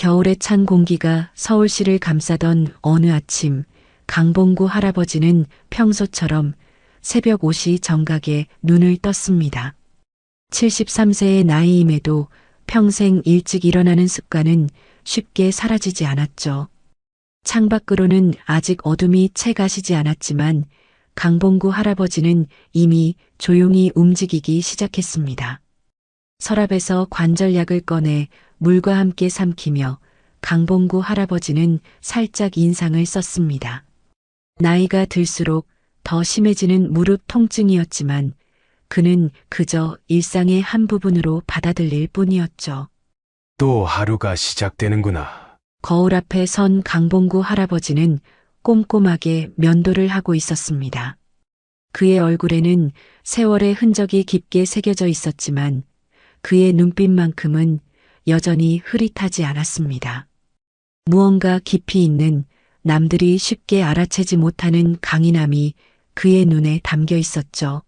겨울에 찬 공기가 서울시를 감싸던 어느 아침, 강봉구 할아버지는 평소처럼 새벽 5시 정각에 눈을 떴습니다. 73세의 나이임에도 평생 일찍 일어나는 습관은 쉽게 사라지지 않았죠. 창밖으로는 아직 어둠이 채 가시지 않았지만 강봉구 할아버지는 이미 조용히 움직이기 시작했습니다. 서랍에서 관절약을 꺼내 물과 함께 삼키며 강봉구 할아버지는 살짝 인상을 썼습니다. 나이가 들수록 더 심해지는 무릎 통증이었지만 그는 그저 일상의 한 부분으로 받아들일 뿐이었죠. 또 하루가 시작되는구나. 거울 앞에 선 강봉구 할아버지는 꼼꼼하게 면도를 하고 있었습니다. 그의 얼굴에는 세월의 흔적이 깊게 새겨져 있었지만 그의 눈빛만큼은 여전히 흐릿하지 않았습니다. 무언가 깊이 있는 남들이 쉽게 알아채지 못하는 강인함이 그의 눈에 담겨 있었죠.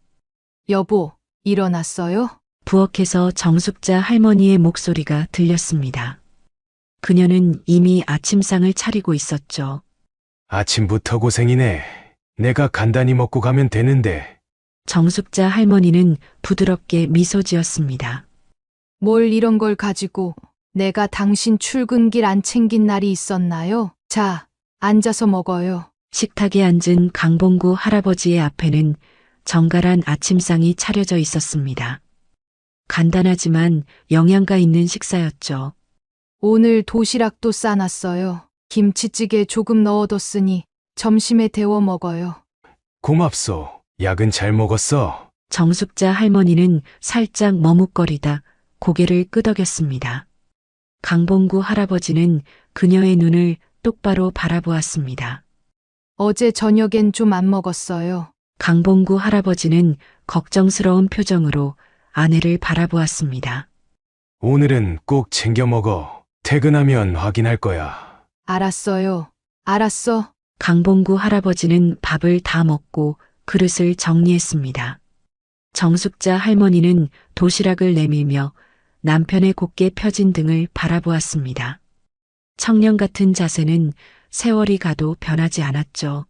여보, 일어났어요? 부엌에서 정숙자 할머니의 목소리가 들렸습니다. 그녀는 이미 아침상을 차리고 있었죠. 아침부터 고생이네. 내가 간단히 먹고 가면 되는데. 정숙자 할머니는 부드럽게 미소 지었습니다. 뭘 이런 걸 가지고 내가 당신 출근길 안 챙긴 날이 있었나요? 자, 앉아서 먹어요. 식탁에 앉은 강봉구 할아버지의 앞에는 정갈한 아침상이 차려져 있었습니다. 간단하지만 영양가 있는 식사였죠. 오늘 도시락도 싸놨어요. 김치찌개 조금 넣어뒀으니 점심에 데워 먹어요. 고맙소. 약은 잘 먹었어. 정숙자 할머니는 살짝 머뭇거리다 고개를 끄덕였습니다. 강봉구 할아버지는 그녀의 눈을 똑바로 바라보았습니다. 어제 저녁엔 좀 안 먹었어요. 강봉구 할아버지는 걱정스러운 표정으로 아내를 바라보았습니다. 오늘은 꼭 챙겨 먹어. 퇴근하면 확인할 거야. 알았어요. 알았어. 강봉구 할아버지는 밥을 다 먹고 그릇을 정리했습니다. 정숙자 할머니는 도시락을 내밀며 남편의 곱게 펴진 등을 바라보았습니다. 청년 같은 자세는 세월이 가도 변하지 않았죠.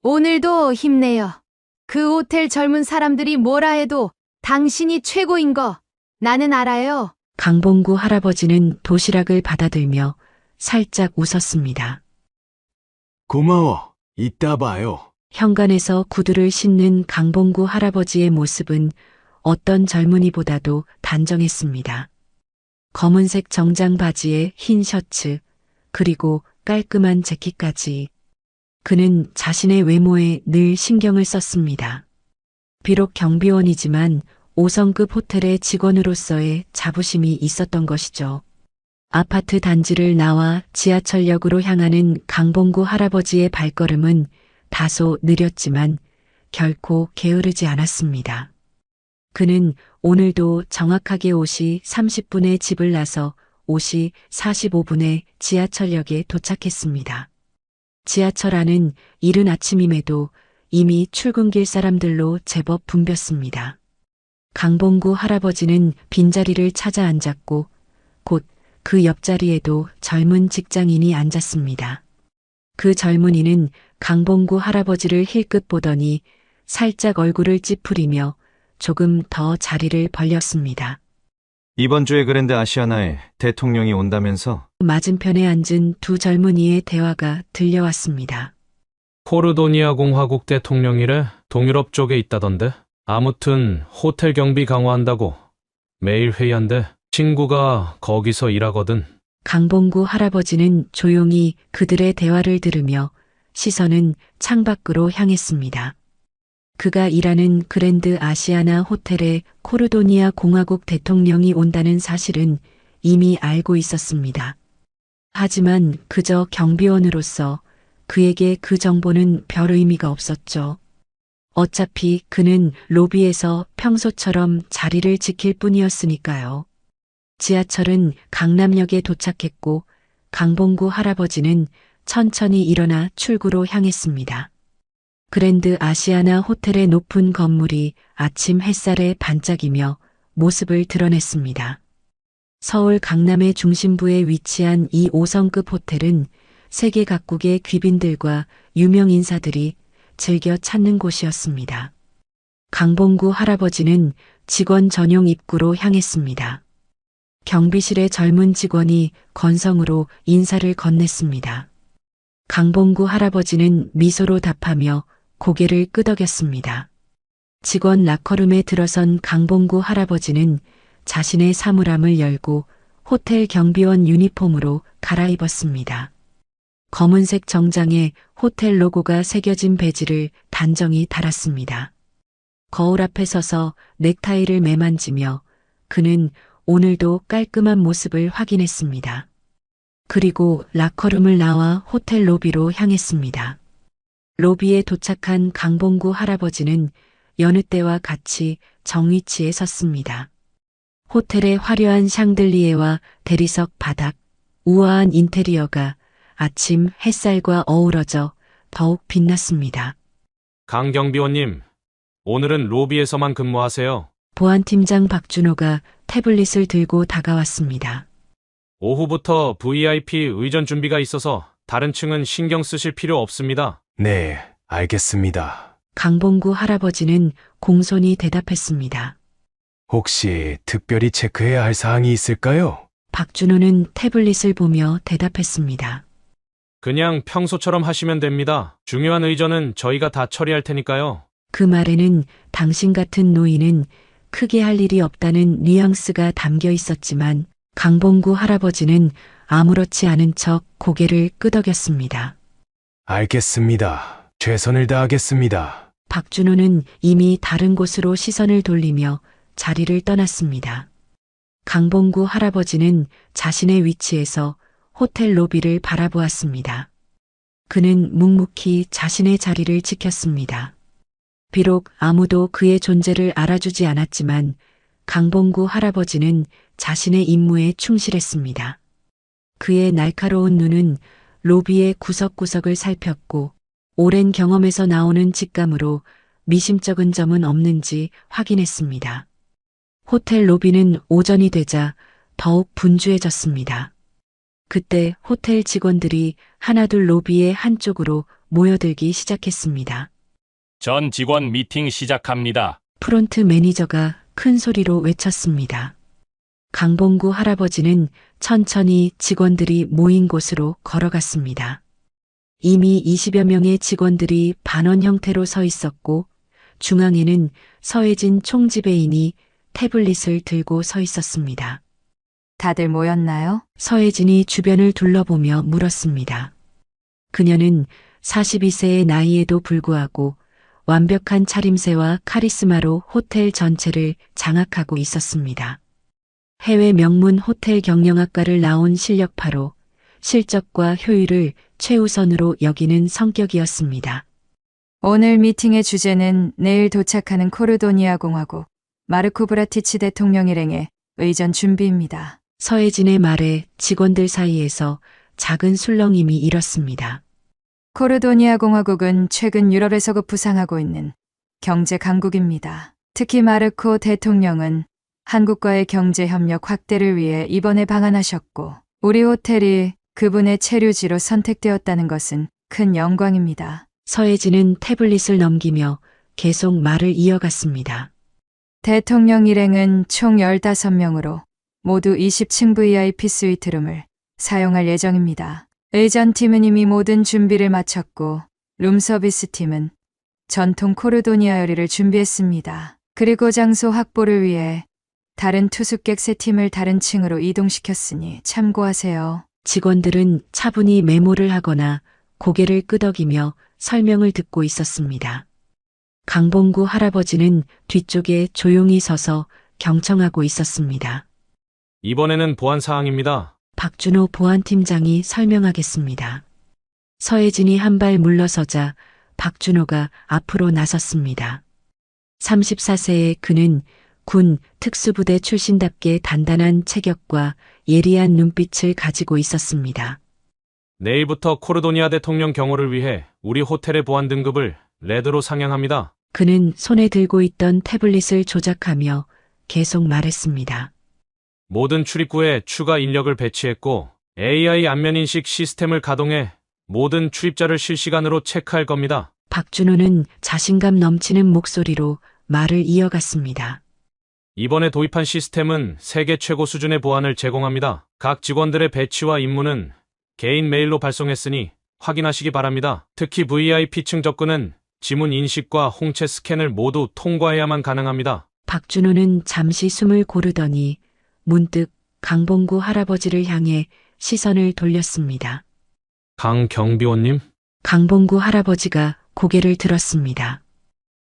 오늘도 힘내요. 그 호텔 젊은 사람들이 뭐라 해도 당신이 최고인 거 나는 알아요. 강봉구 할아버지는 도시락을 받아들며 살짝 웃었습니다. 고마워. 이따 봐요. 현관에서 구두를 신는 강봉구 할아버지의 모습은 어떤 젊은이보다도 단정했습니다. 검은색 정장 바지에 흰 셔츠, 그리고 깔끔한 재킷까지. 그는 자신의 외모에 늘 신경을 썼습니다. 비록 경비원이지만 5성급 호텔의 직원으로서의 자부심이 있었던 것이죠. 아파트 단지를 나와 지하철역으로 향하는 강봉구 할아버지의 발걸음은 다소 느렸지만 결코 게으르지 않았습니다. 그는 오늘도 정확하게 5시 30분에 집을 나서 5시 45분에 지하철역에 도착했습니다. 지하철 안은 이른 아침임에도 이미 출근길 사람들로 제법 붐볐습니다. 강봉구 할아버지는 빈자리를 찾아 앉았고 곧 그 옆자리에도 젊은 직장인이 앉았습니다. 그 젊은이는 강봉구 할아버지를 힐끗 보더니 살짝 얼굴을 찌푸리며 조금 더 자리를 벌렸습니다. 이번 주에 그랜드 아시아나에 대통령이 온다면서? 맞은편에 앉은 두 젊은이의 대화가 들려왔습니다. 코르도니아 공화국 대통령이래. 동유럽 쪽에 있다던데. 아무튼 호텔 경비 강화한다고 매일 회의한대. 친구가 거기서 일하거든. 강봉구 할아버지는 조용히 그들의 대화를 들으며 시선은 창밖으로 향했습니다. 그가 일하는 그랜드 아시아나 호텔에 코르도니아 공화국 대통령이 온다는 사실은 이미 알고 있었습니다. 하지만 그저 경비원으로서 그에게 그 정보는 별 의미가 없었죠. 어차피 그는 로비에서 평소처럼 자리를 지킬 뿐이었으니까요. 지하철은 강남역에 도착했고 강봉구 할아버지는 천천히 일어나 출구로 향했습니다. 그랜드 아시아나 호텔의 높은 건물이 아침 햇살에 반짝이며 모습을 드러냈습니다. 서울 강남의 중심부에 위치한 이 5성급 호텔은 세계 각국의 귀빈들과 유명 인사들이 즐겨 찾는 곳이었습니다. 강봉구 할아버지는 직원 전용 입구로 향했습니다. 경비실의 젊은 직원이 건성으로 인사를 건넸습니다. 강봉구 할아버지는 미소로 답하며 고개를 끄덕였습니다. 직원 라커룸에 들어선 강봉구 할아버지는 자신의 사물함을 열고 호텔 경비원 유니폼으로 갈아입었습니다. 검은색 정장에 호텔 로고가 새겨진 배지를 단정히 달았습니다. 거울 앞에 서서 넥타이를 매만지며 그는 오늘도 깔끔한 모습을 확인했습니다. 그리고 라커룸을 나와 호텔 로비로 향했습니다. 로비에 도착한 강봉구 할아버지는 여느 때와 같이 정위치에 섰습니다. 호텔의 화려한 샹들리에와 대리석 바닥, 우아한 인테리어가 아침 햇살과 어우러져 더욱 빛났습니다. 강 경비원님, 오늘은 로비에서만 근무하세요. 보안팀장 박준호가 태블릿을 들고 다가왔습니다. 오후부터 VIP 의전 준비가 있어서 다른 층은 신경 쓰실 필요 없습니다. 네, 알겠습니다. 강봉구 할아버지는 공손히 대답했습니다. 혹시 특별히 체크해야 할 사항이 있을까요? 박준호는 태블릿을 보며 대답했습니다. 그냥 평소처럼 하시면 됩니다. 중요한 의전은 저희가 다 처리할 테니까요. 그 말에는 당신 같은 노인은 크게 할 일이 없다는 뉘앙스가 담겨 있었지만 강봉구 할아버지는 아무렇지 않은 척 고개를 끄덕였습니다. 알겠습니다. 최선을 다하겠습니다. 박준호는 이미 다른 곳으로 시선을 돌리며 자리를 떠났습니다. 강봉구 할아버지는 자신의 위치에서 호텔 로비를 바라보았습니다. 그는 묵묵히 자신의 자리를 지켰습니다. 비록 아무도 그의 존재를 알아주지 않았지만 강봉구 할아버지는 자신의 임무에 충실했습니다. 그의 날카로운 눈은 로비의 구석구석을 살폈고 오랜 경험에서 나오는 직감으로 미심쩍은 점은 없는지 확인했습니다. 호텔 로비는 오전이 되자 더욱 분주해졌습니다. 그때 호텔 직원들이 하나둘 로비의 한쪽으로 모여들기 시작했습니다. 전 직원 미팅 시작합니다. 프론트 매니저가 큰 소리로 외쳤습니다. 강봉구 할아버지는 천천히 직원들이 모인 곳으로 걸어갔습니다. 이미 20여 명의 직원들이 반원 형태로 서 있었고 중앙에는 서혜진 총지배인이 태블릿을 들고 서 있었습니다. 다들 모였나요? 서혜진이 주변을 둘러보며 물었습니다. 그녀는 42세의 나이에도 불구하고 완벽한 차림새와 카리스마로 호텔 전체를 장악하고 있었습니다. 해외 명문 호텔 경영학과를 나온 실력파로 실적과 효율을 최우선으로 여기는 성격이었습니다. 오늘 미팅의 주제는 내일 도착하는 코르도니아 공화국 마르코 브라티치 대통령 일행의 의전 준비입니다. 서혜진의 말에 직원들 사이에서 작은 술렁임이 일었습니다. 코르도니아 공화국은 최근 유럽에서 급부상하고 있는 경제 강국입니다. 특히 마르코 대통령은 한국과의 경제 협력 확대를 위해 이번에 방한하셨고 우리 호텔이 그분의 체류지로 선택되었다는 것은 큰 영광입니다. 서혜진은 태블릿을 넘기며 계속 말을 이어갔습니다. 대통령 일행은 총 15명으로 모두 20층 VIP 스위트룸을 사용할 예정입니다. 의전팀은 이미 모든 준비를 마쳤고 룸서비스팀은 전통 코르도니아 요리를 준비했습니다. 그리고 장소 확보를 위해 다른 투숙객 3팀을 다른 층으로 이동시켰으니 참고하세요. 직원들은 차분히 메모를 하거나 고개를 끄덕이며 설명을 듣고 있었습니다. 강봉구 할아버지는 뒤쪽에 조용히 서서 경청하고 있었습니다. 이번에는 보안 사항입니다. 박준호 보안팀장이 설명하겠습니다. 서혜진이 한 발 물러서자 박준호가 앞으로 나섰습니다. 34세의 그는 군 특수부대 출신답게 단단한 체격과 예리한 눈빛을 가지고 있었습니다. 내일부터 코르도니아 대통령 경호를 위해 우리 호텔의 보안 등급을 레드로 상향합니다. 그는 손에 들고 있던 태블릿을 조작하며 계속 말했습니다. 모든 출입구에 추가 인력을 배치했고 AI 안면인식 시스템을 가동해 모든 출입자를 실시간으로 체크할 겁니다. 박준호는 자신감 넘치는 목소리로 말을 이어갔습니다. 이번에 도입한 시스템은 세계 최고 수준의 보안을 제공합니다. 각 직원들의 배치와 임무는 개인 메일로 발송했으니 확인하시기 바랍니다. 특히 VIP층 접근은 지문 인식과 홍채 스캔을 모두 통과해야만 가능합니다. 박준호는 잠시 숨을 고르더니 문득 강봉구 할아버지를 향해 시선을 돌렸습니다. 강 경비원님? 강봉구 할아버지가 고개를 들었습니다.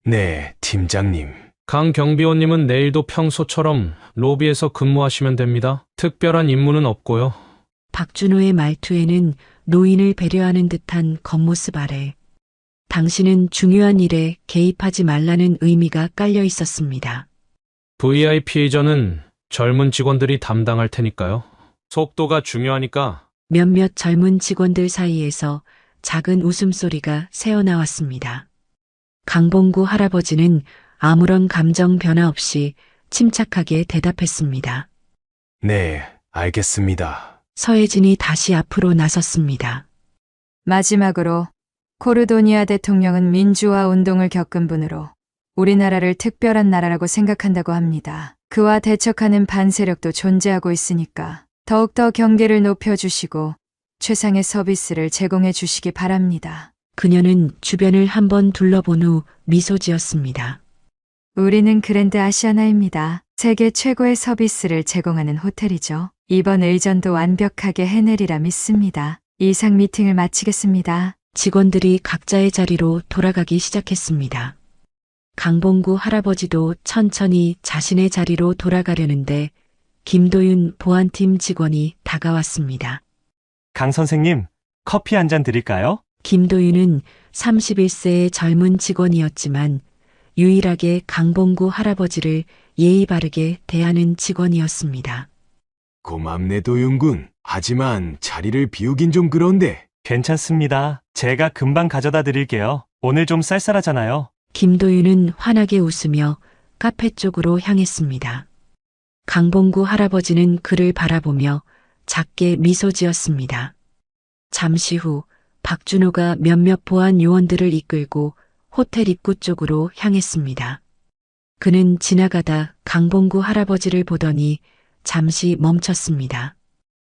네, 팀장님. 강 경비원님은 내일도 평소처럼 로비에서 근무하시면 됩니다. 특별한 임무는 없고요. 박준호의 말투에는 노인을 배려하는 듯한 겉모습 아래 당신은 중요한 일에 개입하지 말라는 의미가 깔려 있었습니다. VIP 이전은 젊은 직원들이 담당할 테니까요. 속도가 중요하니까. 몇몇 젊은 직원들 사이에서 작은 웃음소리가 새어나왔습니다. 강봉구 할아버지는 아무런 감정 변화 없이 침착하게 대답했습니다. 네, 알겠습니다. 서혜진이 다시 앞으로 나섰습니다. 마지막으로 코르도니아 대통령은 민주화 운동을 겪은 분으로 우리나라를 특별한 나라라고 생각한다고 합니다. 그와 대척하는 반세력도 존재하고 있으니까 더욱더 경계를 높여주시고 최상의 서비스를 제공해 주시기 바랍니다. 그녀는 주변을 한번 둘러본 후 미소 지었습니다. 우리는 그랜드 아시아나입니다. 세계 최고의 서비스를 제공하는 호텔이죠. 이번 의전도 완벽하게 해내리라 믿습니다. 이상 미팅을 마치겠습니다. 직원들이 각자의 자리로 돌아가기 시작했습니다. 강봉구 할아버지도 천천히 자신의 자리로 돌아가려는데 김도윤 보안팀 직원이 다가왔습니다. 강 선생님, 커피 한 잔 드릴까요? 김도윤은 31세의 젊은 직원이었지만 유일하게 강봉구 할아버지를 예의 바르게 대하는 직원이었습니다. 고맙네, 도윤군. 하지만 자리를 비우긴 좀 그런데. 괜찮습니다. 제가 금방 가져다 드릴게요. 오늘 좀 쌀쌀하잖아요. 김도윤은 환하게 웃으며 카페 쪽으로 향했습니다. 강봉구 할아버지는 그를 바라보며 작게 미소 지었습니다. 잠시 후 박준호가 몇몇 보안 요원들을 이끌고 호텔 입구 쪽으로 향했습니다. 그는 지나가다 강봉구 할아버지를 보더니 잠시 멈췄습니다.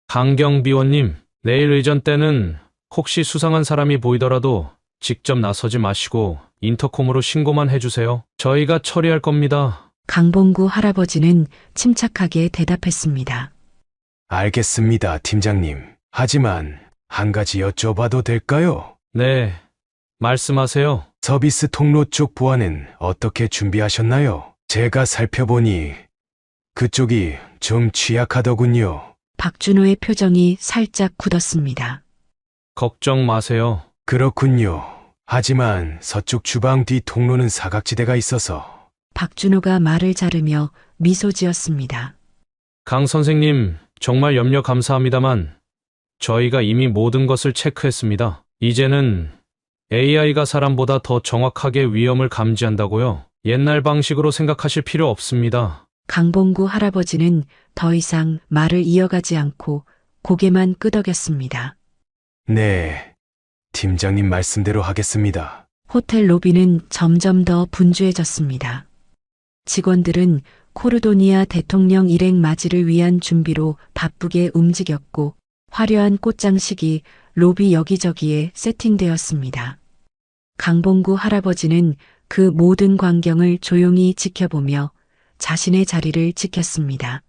강 경비원님, 내일 의전 때는 혹시 수상한 사람이 보이더라도 직접 나서지 마시고 인터콤으로 신고만 해주세요. 저희가 처리할 겁니다. 강봉구 할아버지는 침착하게 대답했습니다. 알겠습니다, 팀장님. 하지만 한 가지 여쭤봐도 될까요? 네, 말씀하세요. 서비스 통로 쪽 보안은 어떻게 준비하셨나요? 제가 살펴보니 그쪽이 좀 취약하더군요. 박준호의 표정이 살짝 굳었습니다. 걱정 마세요. 그렇군요. 하지만 서쪽 주방 뒤 통로는 사각지대가 있어서. 박준호가 말을 자르며 미소 지었습니다. 강 선생님, 정말 염려 감사합니다만 저희가 이미 모든 것을 체크했습니다. 이제는 AI가 사람보다 더 정확하게 위험을 감지한다고요. 옛날 방식으로 생각하실 필요 없습니다. 강봉구 할아버지는 더 이상 말을 이어가지 않고 고개만 끄덕였습니다. 네, 팀장님 말씀대로 하겠습니다. 호텔 로비는 점점 더 분주해졌습니다. 직원들은 코르도니아 대통령 일행 맞이를 위한 준비로 바쁘게 움직였고 화려한 꽃장식이 로비 여기저기에 세팅되었습니다. 강봉구 할아버지는 그 모든 광경을 조용히 지켜보며 자신의 자리를 지켰습니다.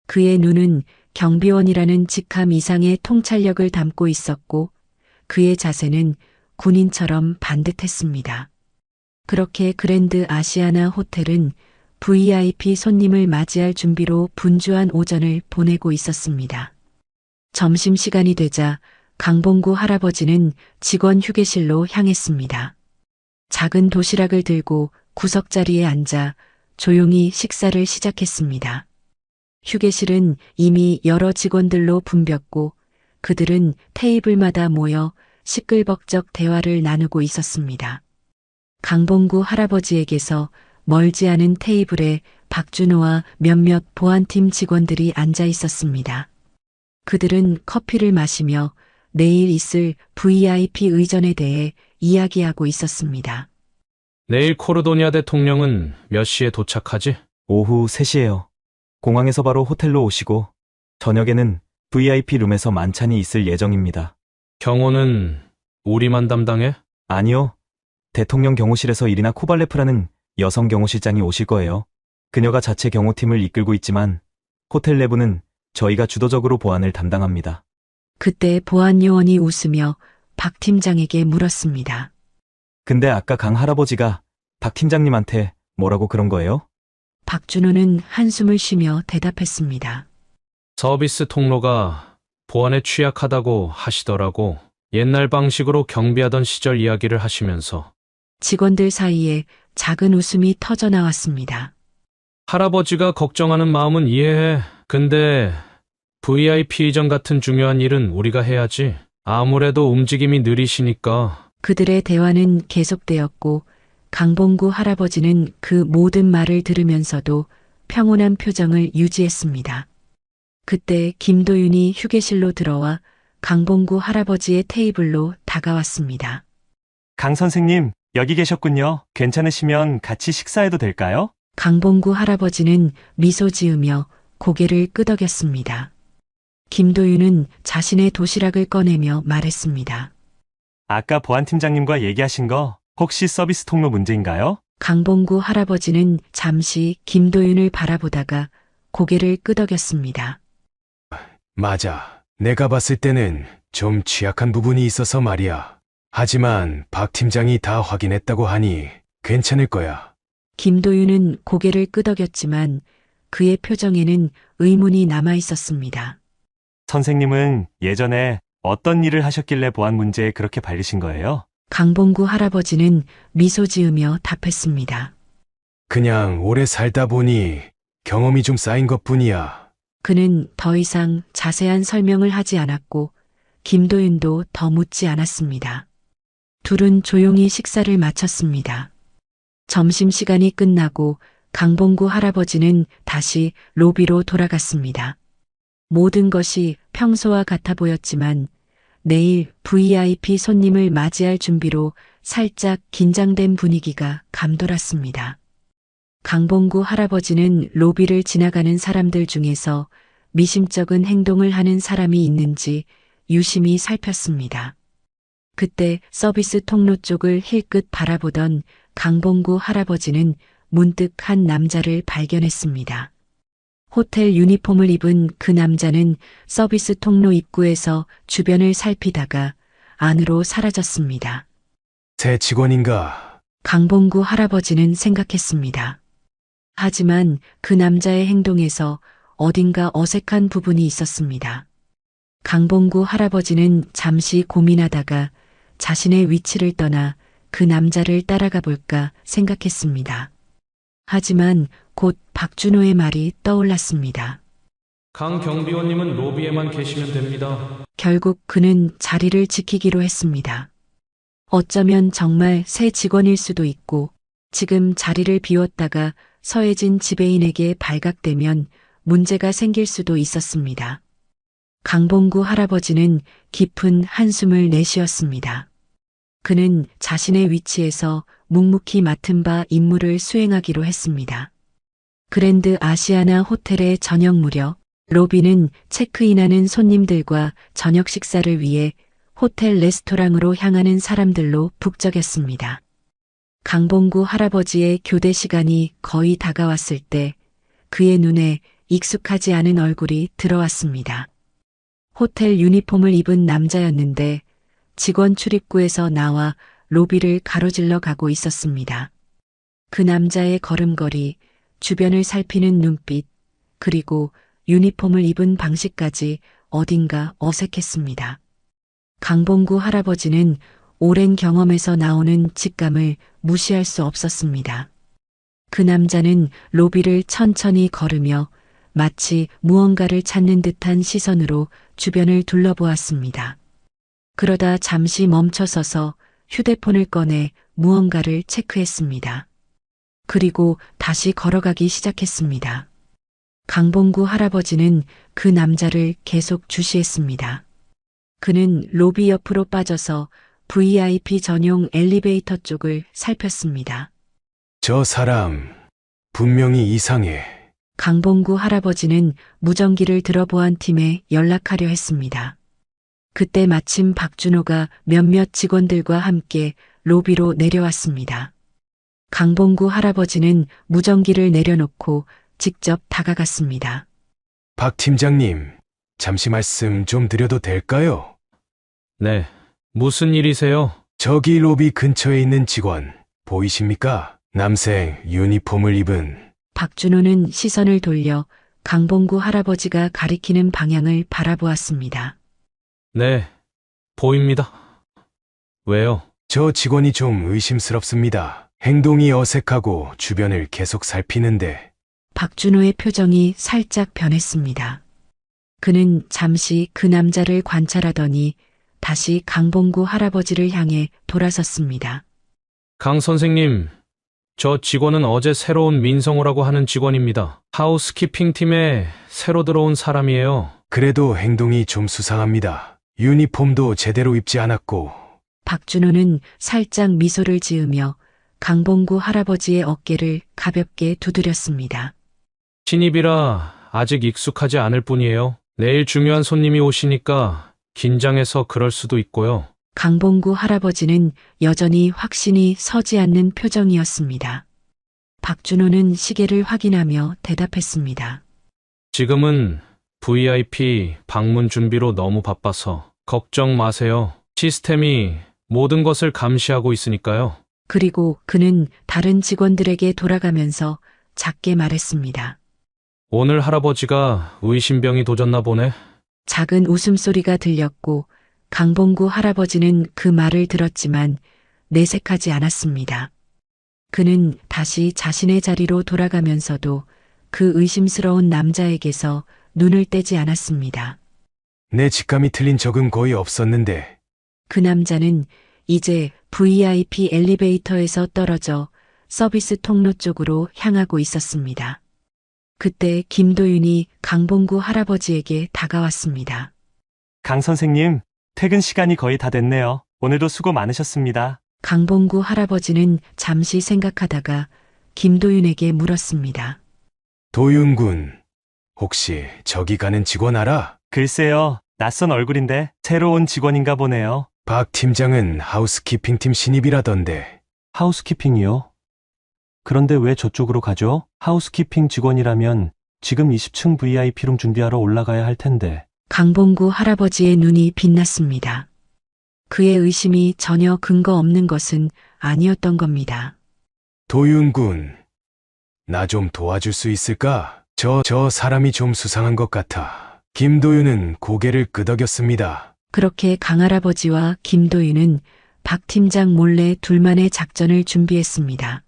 그의 눈은 경비원이라는 직함 이상의 통찰력을 담고 있었고 그의 자세는 군인처럼 반듯했습니다. 그렇게 그랜드 아시아나 호텔은 VIP 손님을 맞이할 준비로 분주한 오전을 보내고 있었습니다. 점심시간이 되자 강봉구 할아버지는 직원 휴게실로 향했습니다. 작은 도시락을 들고 구석자리에 앉아 조용히 식사를 시작했습니다. 휴게실은 이미 여러 직원들로 붐볐고 그들은 테이블마다 모여 시끌벅적 대화를 나누고 있었습니다. 강봉구 할아버지에게서 멀지 않은 테이블에 박준호와 몇몇 보안팀 직원들이 앉아 있었습니다. 그들은 커피를 마시며 내일 있을 VIP 의전에 대해 이야기하고 있었습니다. 내일 코르도니아 대통령은 몇 시에 도착하지? 오후 3시에요. 공항에서 바로 호텔로 오시고 저녁에는 VIP 룸에서 만찬이 있을 예정입니다. 경호는 우리만 담당해? 아니요. 대통령 경호실에서 이리나 코발레프라는 여성 경호실장이 오실 거예요. 그녀가 자체 경호팀을 이끌고 있지만 호텔 내부는 저희가 주도적으로 보안을 담당합니다. 그때 보안 요원이 웃으며 박 팀장에게 물었습니다. 근데 아까 강 할아버지가 박 팀장님한테 뭐라고 그런 거예요? 박준호는 한숨을 쉬며 대답했습니다. 서비스 통로가 보안에 취약하다고 하시더라고. 옛날 방식으로 경비하던 시절 이야기를 하시면서. 직원들 사이에 작은 웃음이 터져 나왔습니다. 할아버지가 걱정하는 마음은 이해해. 근데 VIP 이전 같은 중요한 일은 우리가 해야지. 아무래도 움직임이 느리시니까. 그들의 대화는 계속되었고 강봉구 할아버지는 그 모든 말을 들으면서도 평온한 표정을 유지했습니다. 그때 김도윤이 휴게실로 들어와 강봉구 할아버지의 테이블로 다가왔습니다. 강 선생님, 여기 계셨군요. 괜찮으시면 같이 식사해도 될까요? 강봉구 할아버지는 미소 지으며 고개를 끄덕였습니다. 김도윤은 자신의 도시락을 꺼내며 말했습니다. 아까 보안팀장님과 얘기하신 거 혹시 서비스 통로 문제인가요? 강봉구 할아버지는 잠시 김도윤을 바라보다가 고개를 끄덕였습니다. 맞아. 내가 봤을 때는 좀 취약한 부분이 있어서 말이야. 하지만 박 팀장이 다 확인했다고 하니 괜찮을 거야. 김도윤은 고개를 끄덕였지만 그의 표정에는 의문이 남아 있었습니다. 선생님은 예전에 어떤 일을 하셨길래 보안 문제에 그렇게 발리신 거예요? 강봉구 할아버지는 미소 지으며 답했습니다. 그냥 오래 살다 보니 경험이 좀 쌓인 것뿐이야. 그는 더 이상 자세한 설명을 하지 않았고 김도윤도 더 묻지 않았습니다. 둘은 조용히 식사를 마쳤습니다. 점심시간이 끝나고 강봉구 할아버지는 다시 로비로 돌아갔습니다. 모든 것이 평소와 같아 보였지만 내일 VIP 손님을 맞이할 준비로 살짝 긴장된 분위기가 감돌았습니다. 강봉구 할아버지는 로비를 지나가는 사람들 중에서 미심쩍은 행동을 하는 사람이 있는지 유심히 살폈습니다. 그때 서비스 통로 쪽을 힐끗 바라보던 강봉구 할아버지는 문득 한 남자를 발견했습니다. 호텔 유니폼을 입은 그 남자는 서비스 통로 입구에서 주변을 살피다가 안으로 사라졌습니다. 새 직원인가? 강봉구 할아버지는 생각했습니다. 하지만 그 남자의 행동에서 어딘가 어색한 부분이 있었습니다. 강봉구 할아버지는 잠시 고민하다가 자신의 위치를 떠나 그 남자를 따라가 볼까 생각했습니다. 하지만 곧 박준호의 말이 떠올랐습니다. 강 경비원님은 로비에만 계시면 됩니다. 결국 그는 자리를 지키기로 했습니다. 어쩌면 정말 새 직원일 수도 있고 지금 자리를 비웠다가 서해진 지배인에게 발각되면 문제가 생길 수도 있었습니다. 강봉구 할아버지는 깊은 한숨을 내쉬었습니다. 그는 자신의 위치에서 묵묵히 맡은 바 임무를 수행하기로 했습니다. 그랜드 아시아나 호텔의 저녁 무렵 로비는 체크인하는 손님들과 저녁 식사를 위해 호텔 레스토랑으로 향하는 사람들로 북적였습니다. 강봉구 할아버지의 교대 시간이 거의 다가왔을 때 그의 눈에 익숙하지 않은 얼굴이 들어왔습니다. 호텔 유니폼을 입은 남자였는데 직원 출입구에서 나와 로비를 가로질러 가고 있었습니다. 그 남자의 걸음걸이, 주변을 살피는 눈빛, 그리고 유니폼을 입은 방식까지 어딘가 어색했습니다. 강봉구 할아버지는 오랜 경험에서 나오는 직감을 무시할 수 없었습니다. 그 남자는 로비를 천천히 걸으며 마치 무언가를 찾는 듯한 시선으로 주변을 둘러보았습니다. 그러다 잠시 멈춰서서 휴대폰을 꺼내 무언가를 체크했습니다. 그리고 다시 걸어가기 시작했습니다. 강봉구 할아버지는 그 남자를 계속 주시했습니다. 그는 로비 옆으로 빠져서 VIP 전용 엘리베이터 쪽을 살폈습니다. 저 사람 분명히 이상해. 강봉구 할아버지는 무전기를 들어보안 팀에 연락하려 했습니다. 그때 마침 박준호가 몇몇 직원들과 함께 로비로 내려왔습니다. 강봉구 할아버지는 무전기를 내려놓고 직접 다가갔습니다. 박 팀장님, 잠시 말씀 좀 드려도 될까요? 네. 무슨 일이세요? 저기 로비 근처에 있는 직원 보이십니까? 남색 유니폼을 입은. 박준호는 시선을 돌려 강봉구 할아버지가 가리키는 방향을 바라보았습니다. 네. 보입니다. 왜요? 저 직원이 좀 의심스럽습니다. 행동이 어색하고 주변을 계속 살피는데. 박준호의 표정이 살짝 변했습니다. 그는 잠시 그 남자를 관찰하더니 다시 강봉구 할아버지를 향해 돌아섰습니다. 강 선생님, 저 직원은 어제 새로운 민성호라고 하는 직원입니다. 하우스키핑 팀에 새로 들어온 사람이에요. 그래도 행동이 좀 수상합니다. 유니폼도 제대로 입지 않았고. 박준호는 살짝 미소를 지으며 강봉구 할아버지의 어깨를 가볍게 두드렸습니다. 신입이라 아직 익숙하지 않을 뿐이에요. 내일 중요한 손님이 오시니까 긴장해서 그럴 수도 있고요. 강봉구 할아버지는 여전히 확신이 서지 않는 표정이었습니다. 박준호는 시계를 확인하며 대답했습니다. 지금은 VIP 방문 준비로 너무 바빠서 걱정 마세요. 시스템이 모든 것을 감시하고 있으니까요. 그리고 그는 다른 직원들에게 돌아가면서 작게 말했습니다. 오늘 할아버지가 의심병이 도졌나 보네. 작은 웃음소리가 들렸고 강봉구 할아버지는 그 말을 들었지만 내색하지 않았습니다. 그는 다시 자신의 자리로 돌아가면서도 그 의심스러운 남자에게서 눈을 떼지 않았습니다. 내 직감이 틀린 적은 거의 없었는데. 그 남자는 이제 VIP 엘리베이터에서 떨어져 서비스 통로 쪽으로 향하고 있었습니다. 그때 김도윤이 강봉구 할아버지에게 다가왔습니다. 강 선생님, 퇴근 시간이 거의 다 됐네요. 오늘도 수고 많으셨습니다. 강봉구 할아버지는 잠시 생각하다가 김도윤에게 물었습니다. 도윤군, 혹시 저기 가는 직원 알아? 글쎄요, 낯선 얼굴인데 새로 온 직원인가 보네요. 박 팀장은 하우스키핑 팀 신입이라던데. 하우스키핑이요? 그런데 왜 저쪽으로 가죠? 하우스키핑 직원이라면 지금 20층 VIP룸 준비하러 올라가야 할 텐데. 강봉구 할아버지의 눈이 빛났습니다. 그의 의심이 전혀 근거 없는 것은 아니었던 겁니다. 도윤군, 나 좀 도와줄 수 있을까? 저 사람이 좀 수상한 것 같아. 김도윤은 고개를 끄덕였습니다. 그렇게 강할아버지와 김도윤은 박 팀장 몰래 둘만의 작전을 준비했습니다.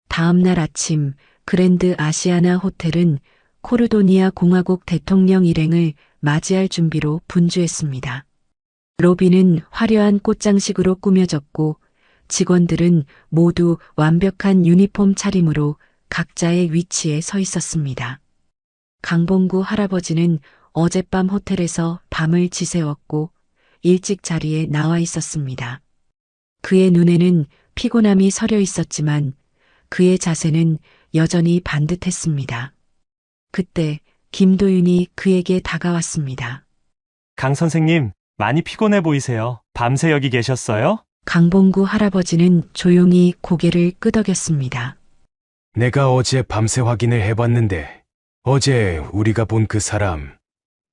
다음 날 아침 그랜드 아시아나 호텔은 코르도니아 공화국 대통령 일행을 맞이할 준비로 분주했습니다. 로비는 화려한 꽃장식으로 꾸며졌고 직원들은 모두 완벽한 유니폼 차림으로 각자의 위치에 서 있었습니다. 강봉구 할아버지는 어젯밤 호텔에서 밤을 지새웠고 일찍 자리에 나와 있었습니다. 그의 눈에는 피곤함이 서려 있었지만 그의 자세는 여전히 반듯했습니다. 그때 김도윤이 그에게 다가왔습니다. 강 선생님, 많이 피곤해 보이세요. 밤새 여기 계셨어요? 강봉구 할아버지는 조용히 고개를 끄덕였습니다. 내가 어제 밤새 확인을 해봤는데 어제 우리가 본 그 사람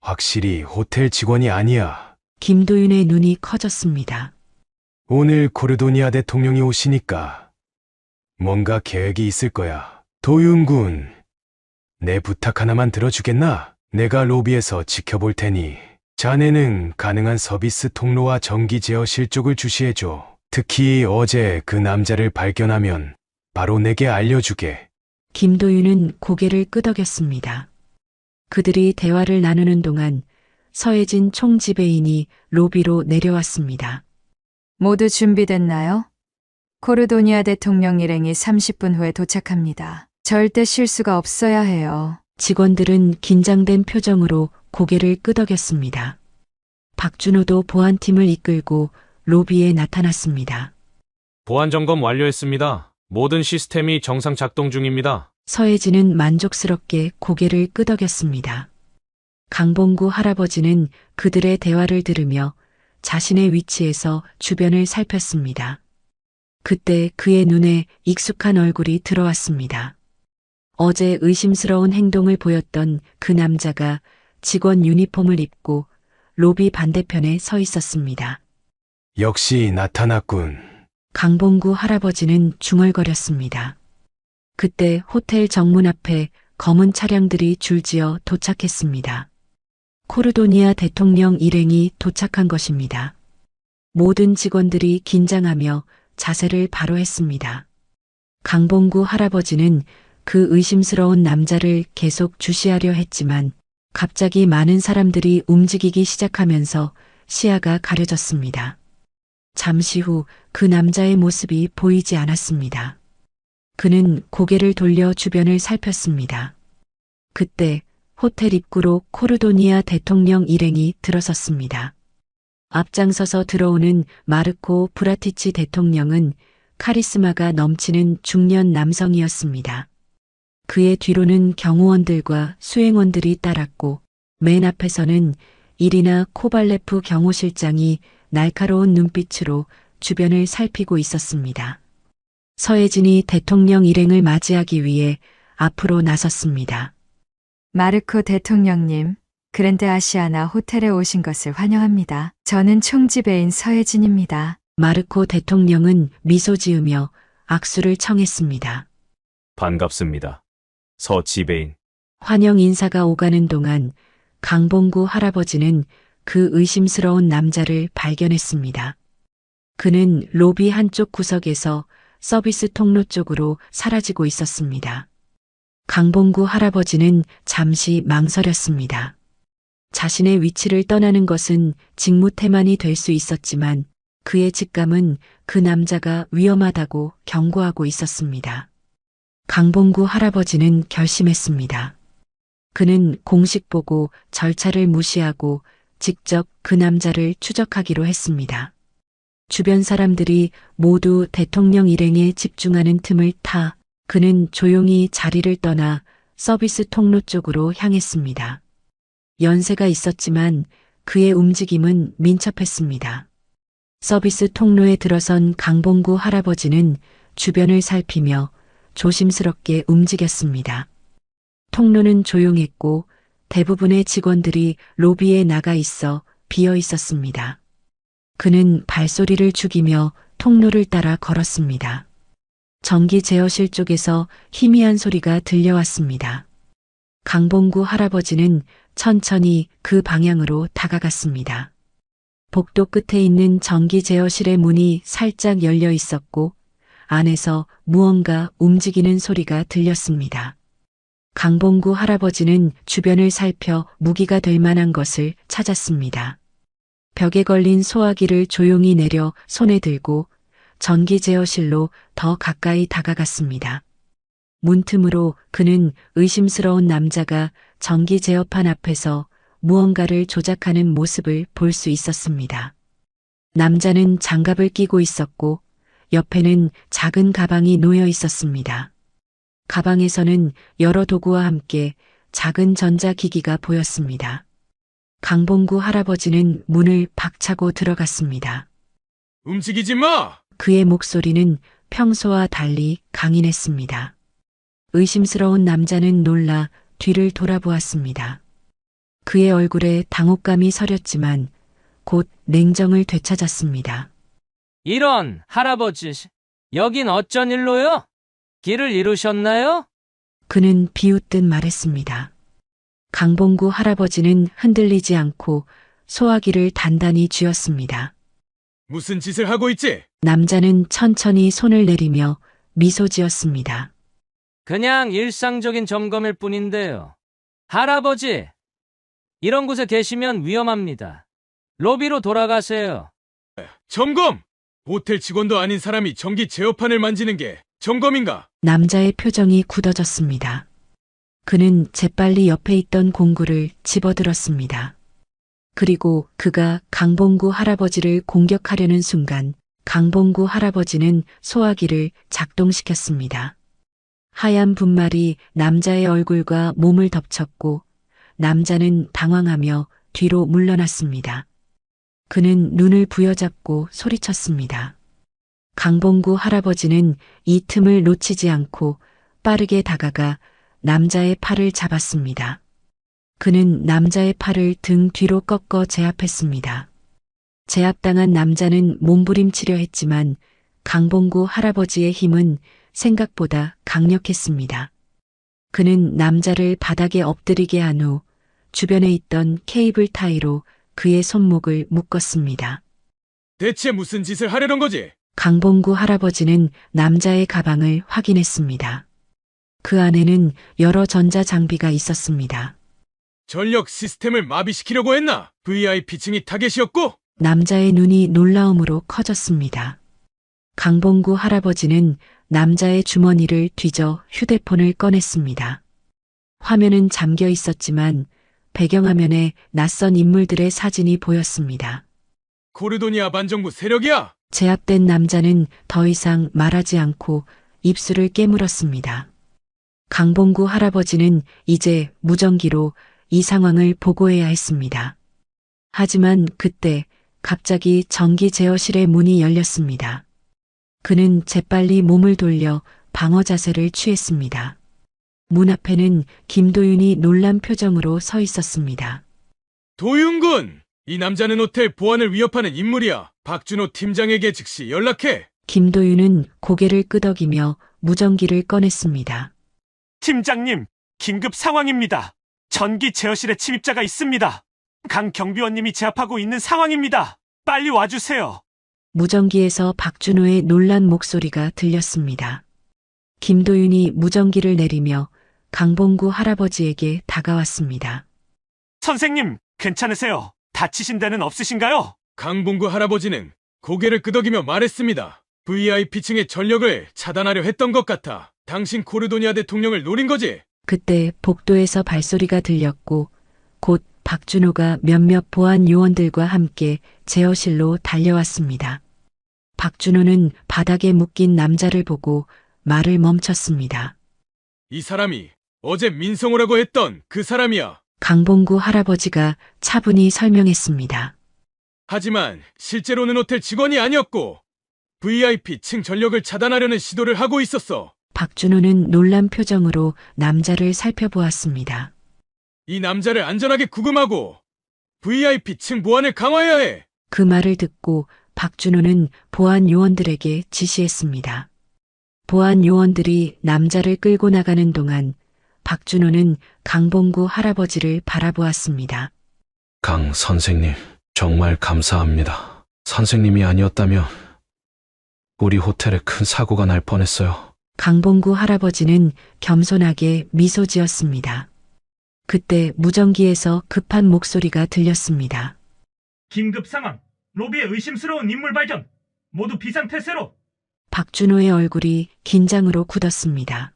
확실히 호텔 직원이 아니야. 김도윤의 눈이 커졌습니다. 오늘 코르도니아 대통령이 오시니까 뭔가 계획이 있을 거야. 도윤군, 내 부탁 하나만 들어주겠나? 내가 로비에서 지켜볼 테니 자네는 가능한 서비스 통로와 전기 제어실 쪽을 주시해줘. 특히 어제 그 남자를 발견하면 바로 내게 알려주게. 김도윤은 고개를 끄덕였습니다. 그들이 대화를 나누는 동안 서혜진 총지배인이 로비로 내려왔습니다. 모두 준비됐나요? 코르도니아 대통령 일행이 30분 후에 도착합니다. 절대 실수가 없어야 해요. 직원들은 긴장된 표정으로 고개를 끄덕였습니다. 박준호도 보안팀을 이끌고 로비에 나타났습니다. 보안 점검 완료했습니다. 모든 시스템이 정상 작동 중입니다. 서혜진은 만족스럽게 고개를 끄덕였습니다. 강봉구 할아버지는 그들의 대화를 들으며 자신의 위치에서 주변을 살폈습니다. 그때 그의 눈에 익숙한 얼굴이 들어왔습니다. 어제 의심스러운 행동을 보였던 그 남자가 직원 유니폼을 입고 로비 반대편에 서 있었습니다. 역시 나타났군. 강봉구 할아버지는 중얼거렸습니다. 그때 호텔 정문 앞에 검은 차량들이 줄지어 도착했습니다. 코르도니아 대통령 일행이 도착한 것입니다. 모든 직원들이 긴장하며 자세를 바로 했습니다. 강봉구 할아버지는 그 의심스러운 남자를 계속 주시하려 했지만 갑자기 많은 사람들이 움직이기 시작하면서 시야가 가려졌습니다. 잠시 후 그 남자의 모습이 보이지 않았습니다. 그는 고개를 돌려 주변을 살폈습니다. 그때 호텔 입구로 코르도니아 대통령 일행이 들어섰습니다. 앞장서서 들어오는 마르코 브라티치 대통령은 카리스마가 넘치는 중년 남성이었습니다. 그의 뒤로는 경호원들과 수행원들이 따랐고 맨 앞에서는 이리나 코발레프 경호실장이 날카로운 눈빛으로 주변을 살피고 있었습니다. 서혜진이 대통령 일행을 맞이하기 위해 앞으로 나섰습니다. 마르코 대통령님, 그랜드 아시아나 호텔에 오신 것을 환영합니다. 저는 총지배인 서혜진입니다. 마르코 대통령은 미소 지으며 악수를 청했습니다. 반갑습니다. 서 지배인. 환영 인사가 오가는 동안 강봉구 할아버지는 그 의심스러운 남자를 발견했습니다. 그는 로비 한쪽 구석에서 서비스 통로 쪽으로 사라지고 있었습니다. 강봉구 할아버지는 잠시 망설였습니다. 자신의 위치를 떠나는 것은 직무태만이 될 수 있었지만 그의 직감은 그 남자가 위험하다고 경고하고 있었습니다. 강봉구 할아버지는 결심했습니다. 그는 공식 보고 절차를 무시하고 직접 그 남자를 추적하기로 했습니다. 주변 사람들이 모두 대통령 일행에 집중하는 틈을 타 그는 조용히 자리를 떠나 서비스 통로 쪽으로 향했습니다. 연세가 있었지만 그의 움직임은 민첩했습니다. 서비스 통로에 들어선 강봉구 할아버지는 주변을 살피며 조심스럽게 움직였습니다. 통로는 조용했고 대부분의 직원들이 로비에 나가 있어 비어 있었습니다. 그는 발소리를 죽이며 통로를 따라 걸었습니다. 전기 제어실 쪽에서 희미한 소리가 들려왔습니다. 강봉구 할아버지는 천천히 그 방향으로 다가갔습니다. 복도 끝에 있는 전기 제어실의 문이 살짝 열려 있었고 안에서 무언가 움직이는 소리가 들렸습니다. 강봉구 할아버지는 주변을 살펴 무기가 될 만한 것을 찾았습니다. 벽에 걸린 소화기를 조용히 내려 손에 들고 전기 제어실로 더 가까이 다가갔습니다. 문틈으로 그는 의심스러운 남자가 전기 제어판 앞에서 무언가를 조작하는 모습을 볼 수 있었습니다. 남자는 장갑을 끼고 있었고 옆에는 작은 가방이 놓여 있었습니다. 가방에서는 여러 도구와 함께 작은 전자기기가 보였습니다. 강봉구 할아버지는 문을 박차고 들어갔습니다. 움직이지 마! 그의 목소리는 평소와 달리 강인했습니다. 의심스러운 남자는 놀라 뒤를 돌아보았습니다. 그의 얼굴에 당혹감이 서렸지만 곧 냉정을 되찾았습니다. 이런, 할아버지. 여긴 어쩐 일로요? 길을 잃으셨나요? 그는 비웃듯 말했습니다. 강봉구 할아버지는 흔들리지 않고 소화기를 단단히 쥐었습니다. 무슨 짓을 하고 있지? 남자는 천천히 손을 내리며 미소 지었습니다. 그냥 일상적인 점검일 뿐인데요. 할아버지, 이런 곳에 계시면 위험합니다. 로비로 돌아가세요. 점검! 호텔 직원도 아닌 사람이 전기 제어판을 만지는 게 점검인가? 남자의 표정이 굳어졌습니다. 그는 재빨리 옆에 있던 공구를 집어들었습니다. 그리고 그가 강봉구 할아버지를 공격하려는 순간 강봉구 할아버지는 소화기를 작동시켰습니다. 하얀 분말이 남자의 얼굴과 몸을 덮쳤고 남자는 당황하며 뒤로 물러났습니다. 그는 눈을 부여잡고 소리쳤습니다. 강봉구 할아버지는 이 틈을 놓치지 않고 빠르게 다가가 남자의 팔을 잡았습니다. 그는 남자의 팔을 등 뒤로 꺾어 제압했습니다. 제압당한 남자는 몸부림치려 했지만 강봉구 할아버지의 힘은 생각보다 강력했습니다. 그는 남자를 바닥에 엎드리게 한 후 주변에 있던 케이블 타이로 그의 손목을 묶었습니다. 대체 무슨 짓을 하려는 거지? 강봉구 할아버지는 남자의 가방을 확인했습니다. 그 안에는 여러 전자 장비가 있었습니다. 전력 시스템을 마비시키려고 했나? VIP층이 타겟이었고? 남자의 눈이 놀라움으로 커졌습니다. 강봉구 할아버지는 남자의 주머니를 뒤져 휴대폰을 꺼냈습니다. 화면은 잠겨 있었지만 배경화면에 낯선 인물들의 사진이 보였습니다. 코르도니아 반정부 세력이야! 제압된 남자는 더 이상 말하지 않고 입술을 깨물었습니다. 강봉구 할아버지는 이제 무전기로 이 상황을 보고해야 했습니다. 하지만 그때 갑자기 전기 제어실의 문이 열렸습니다. 그는 재빨리 몸을 돌려 방어 자세를 취했습니다. 문 앞에는 김도윤이 놀란 표정으로 서 있었습니다. 도윤군! 이 남자는 호텔 보안을 위협하는 인물이야. 박준호 팀장에게 즉시 연락해. 김도윤은 고개를 끄덕이며 무전기를 꺼냈습니다. 팀장님, 긴급 상황입니다. 전기 제어실에 침입자가 있습니다. 강 경비원님이 제압하고 있는 상황입니다. 빨리 와주세요. 무전기에서 박준호의 놀란 목소리가 들렸습니다. 김도윤이 무전기를 내리며 강봉구 할아버지에게 다가왔습니다. 선생님, 괜찮으세요? 다치신 데는 없으신가요? 강봉구 할아버지는 고개를 끄덕이며 말했습니다. VIP층의 전력을 차단하려 했던 것 같아. 당신 코르도니아 대통령을 노린 거지? 그때 복도에서 발소리가 들렸고 곧 박준호가 몇몇 보안 요원들과 함께 제어실로 달려왔습니다. 박준호는 바닥에 묶인 남자를 보고 말을 멈췄습니다. 이 사람이 어제 민성호라고 했던 그 사람이야. 강봉구 할아버지가 차분히 설명했습니다. 하지만 실제로는 호텔 직원이 아니었고 VIP층 전력을 차단하려는 시도를 하고 있었어. 박준호는 놀란 표정으로 남자를 살펴보았습니다. 이 남자를 안전하게 구금하고 VIP층 보안을 강화해야 해. 그 말을 듣고 박준호는 보안 요원들에게 지시했습니다. 보안 요원들이 남자를 끌고 나가는 동안 박준호는 강봉구 할아버지를 바라보았습니다. 강 선생님, 정말 감사합니다. 선생님이 아니었다면 우리 호텔에 큰 사고가 날 뻔했어요. 강봉구 할아버지는 겸손하게 미소 지었습니다. 그때 무전기에서 급한 목소리가 들렸습니다. 긴급 상황. 로비에 의심스러운 인물 발견. 모두 비상태세로. 박준호의 얼굴이 긴장으로 굳었습니다.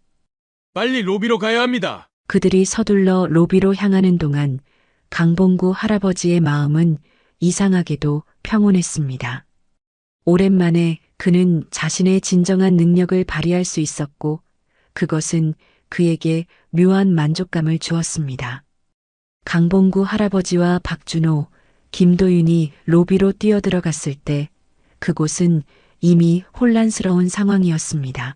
빨리 로비로 가야 합니다. 그들이 서둘러 로비로 향하는 동안 강봉구 할아버지의 마음은 이상하게도 평온했습니다. 오랜만에 그는 자신의 진정한 능력을 발휘할 수 있었고 그것은 그에게 묘한 만족감을 주었습니다. 강봉구 할아버지와 박준호, 김도윤이 로비로 뛰어들어갔을 때 그곳은 이미 혼란스러운 상황이었습니다.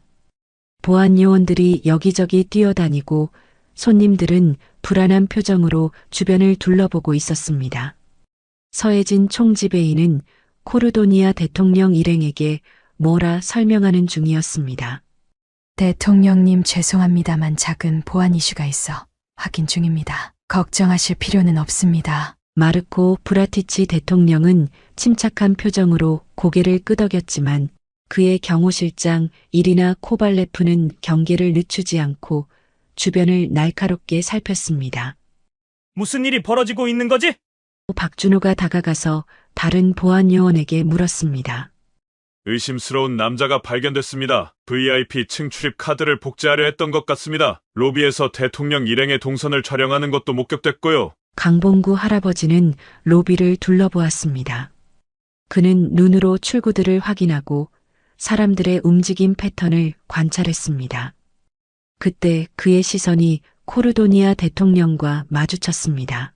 보안 요원들이 여기저기 뛰어다니고 손님들은 불안한 표정으로 주변을 둘러보고 있었습니다. 서해진 총지배인은 코르도니아 대통령 일행에게 뭐라 설명하는 중이었습니다. 대통령님 죄송합니다만 작은 보안 이슈가 있어 확인 중입니다. 걱정하실 필요는 없습니다. 마르코 브라티치 대통령은 침착한 표정으로 고개를 끄덕였지만 그의 경호실장 이리나 코발레프는 경계를 늦추지 않고 주변을 날카롭게 살폈습니다. 무슨 일이 벌어지고 있는 거지? 박준호가 다가가서 다른 보안 요원에게 물었습니다. 의심스러운 남자가 발견됐습니다. VIP층 출입 카드를 복제하려 했던 것 같습니다. 로비에서 대통령 일행의 동선을 촬영하는 것도 목격됐고요. 강봉구 할아버지는 로비를 둘러보았습니다. 그는 눈으로 출구들을 확인하고 사람들의 움직임 패턴을 관찰했습니다. 그때 그의 시선이 코르도니아 대통령과 마주쳤습니다.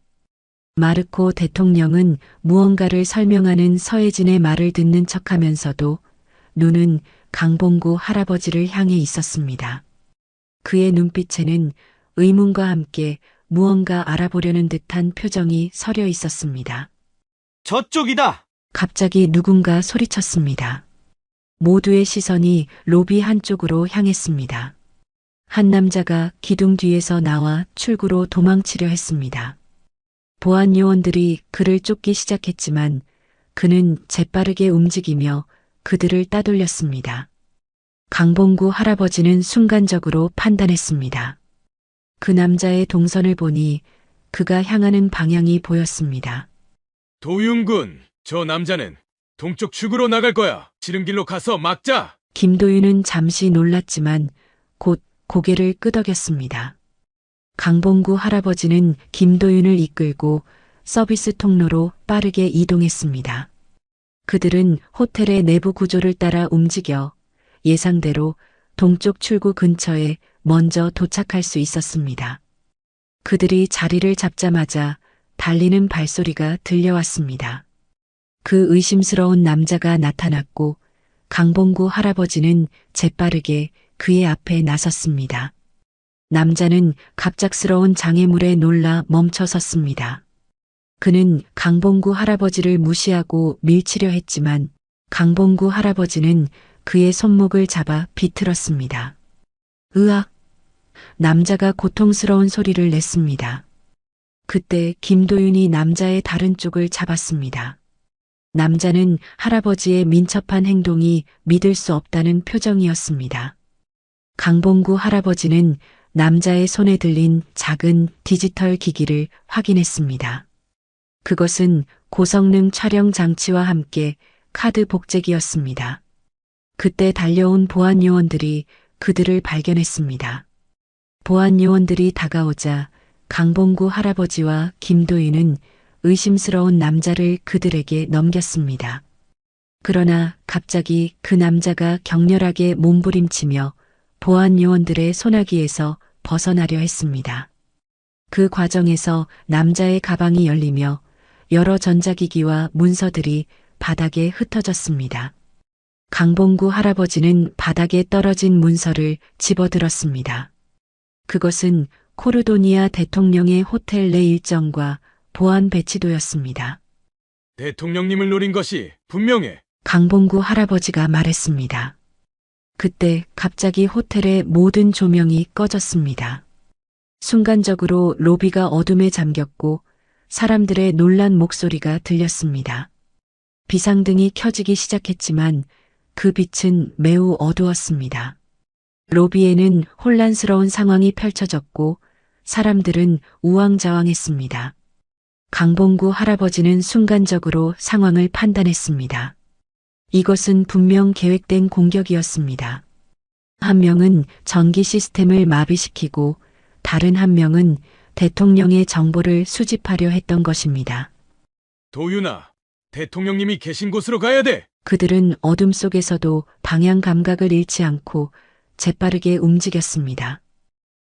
마르코 대통령은 무언가를 설명하는 서혜진의 말을 듣는 척하면서도 눈은 강봉구 할아버지를 향해 있었습니다. 그의 눈빛에는 의문과 함께 무언가 알아보려는 듯한 표정이 서려 있었습니다. 저쪽이다! 갑자기 누군가 소리쳤습니다. 모두의 시선이 로비 한쪽으로 향했습니다. 한 남자가 기둥 뒤에서 나와 출구로 도망치려 했습니다. 보안 요원들이 그를 쫓기 시작했지만 그는 재빠르게 움직이며 그들을 따돌렸습니다. 강봉구 할아버지는 순간적으로 판단했습니다. 그 남자의 동선을 보니 그가 향하는 방향이 보였습니다. 도윤군, 저 남자는 동쪽 출구로 나갈 거야. 지름길로 가서 막자. 김도윤은 잠시 놀랐지만 곧 고개를 끄덕였습니다. 강봉구 할아버지는 김도윤을 이끌고 서비스 통로로 빠르게 이동했습니다. 그들은 호텔의 내부 구조를 따라 움직여 예상대로 동쪽 출구 근처에 먼저 도착할 수 있었습니다. 그들이 자리를 잡자마자 달리는 발소리가 들려왔습니다. 그 의심스러운 남자가 나타났고 강봉구 할아버지는 재빠르게 그의 앞에 나섰습니다. 남자는 갑작스러운 장애물에 놀라 멈춰 섰습니다. 그는 강봉구 할아버지를 무시하고 밀치려 했지만 강봉구 할아버지는 그의 손목을 잡아 비틀었습니다. 으악! 남자가 고통스러운 소리를 냈습니다. 그때 김도윤이 남자의 다른 쪽을 잡았습니다. 남자는 할아버지의 민첩한 행동이 믿을 수 없다는 표정이었습니다. 강봉구 할아버지는 남자의 손에 들린 작은 디지털 기기를 확인했습니다. 그것은 고성능 촬영 장치와 함께 카드 복제기였습니다. 그때 달려온 보안 요원들이 그들을 발견했습니다. 보안 요원들이 다가오자 강봉구 할아버지와 김도윤은 의심스러운 남자를 그들에게 넘겼습니다. 그러나 갑자기 그 남자가 격렬하게 몸부림치며 보안 요원들의 소나기에서 벗어나려 했습니다. 그 과정에서 남자의 가방이 열리며 여러 전자기기와 문서들이 바닥에 흩어졌습니다. 강봉구 할아버지는 바닥에 떨어진 문서를 집어들었습니다. 그것은 코르도니아 대통령의 호텔 내 일정과 보안 배치도였습니다. 대통령님을 노린 것이 분명해. 강봉구 할아버지가 말했습니다. 그때 갑자기 호텔의 모든 조명이 꺼졌습니다. 순간적으로 로비가 어둠에 잠겼고 사람들의 놀란 목소리가 들렸습니다. 비상등이 켜지기 시작했지만 그 빛은 매우 어두웠습니다. 로비에는 혼란스러운 상황이 펼쳐졌고 사람들은 우왕좌왕했습니다. 강봉구 할아버지는 순간적으로 상황을 판단했습니다. 이것은 분명 계획된 공격이었습니다. 한 명은 전기 시스템을 마비시키고 다른 한 명은 대통령의 정보를 수집하려 했던 것입니다. 도윤아, 대통령님이 계신 곳으로 가야 돼. 그들은 어둠 속에서도 방향 감각을 잃지 않고 재빠르게 움직였습니다.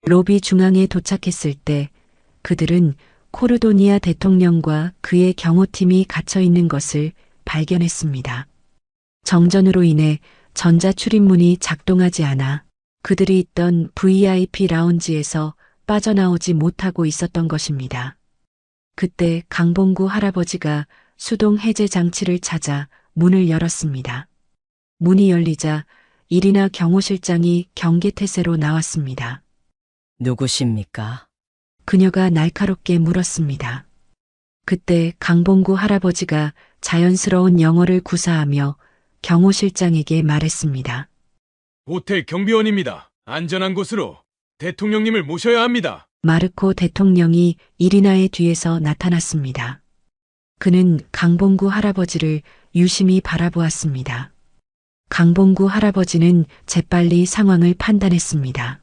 로비 중앙에 도착했을 때 그들은 코르도니아 대통령과 그의 경호팀이 갇혀 있는 것을 발견했습니다. 정전으로 인해 전자 출입문이 작동하지 않아 그들이 있던 VIP 라운지에서 빠져나오지 못하고 있었던 것입니다. 그때 강봉구 할아버지가 수동 해제 장치를 찾아 문을 열었습니다. 문이 열리자 이리나 경호실장이 경계태세로 나왔습니다. 누구십니까? 그녀가 날카롭게 물었습니다. 그때 강봉구 할아버지가 자연스러운 영어를 구사하며 경호실장에게 말했습니다. 호텔 경비원입니다. 안전한 곳으로 대통령님을 모셔야 합니다. 마르코 대통령이 이리나의 뒤에서 나타났습니다. 그는 강봉구 할아버지를 유심히 바라보았습니다. 강봉구 할아버지는 재빨리 상황을 판단했습니다.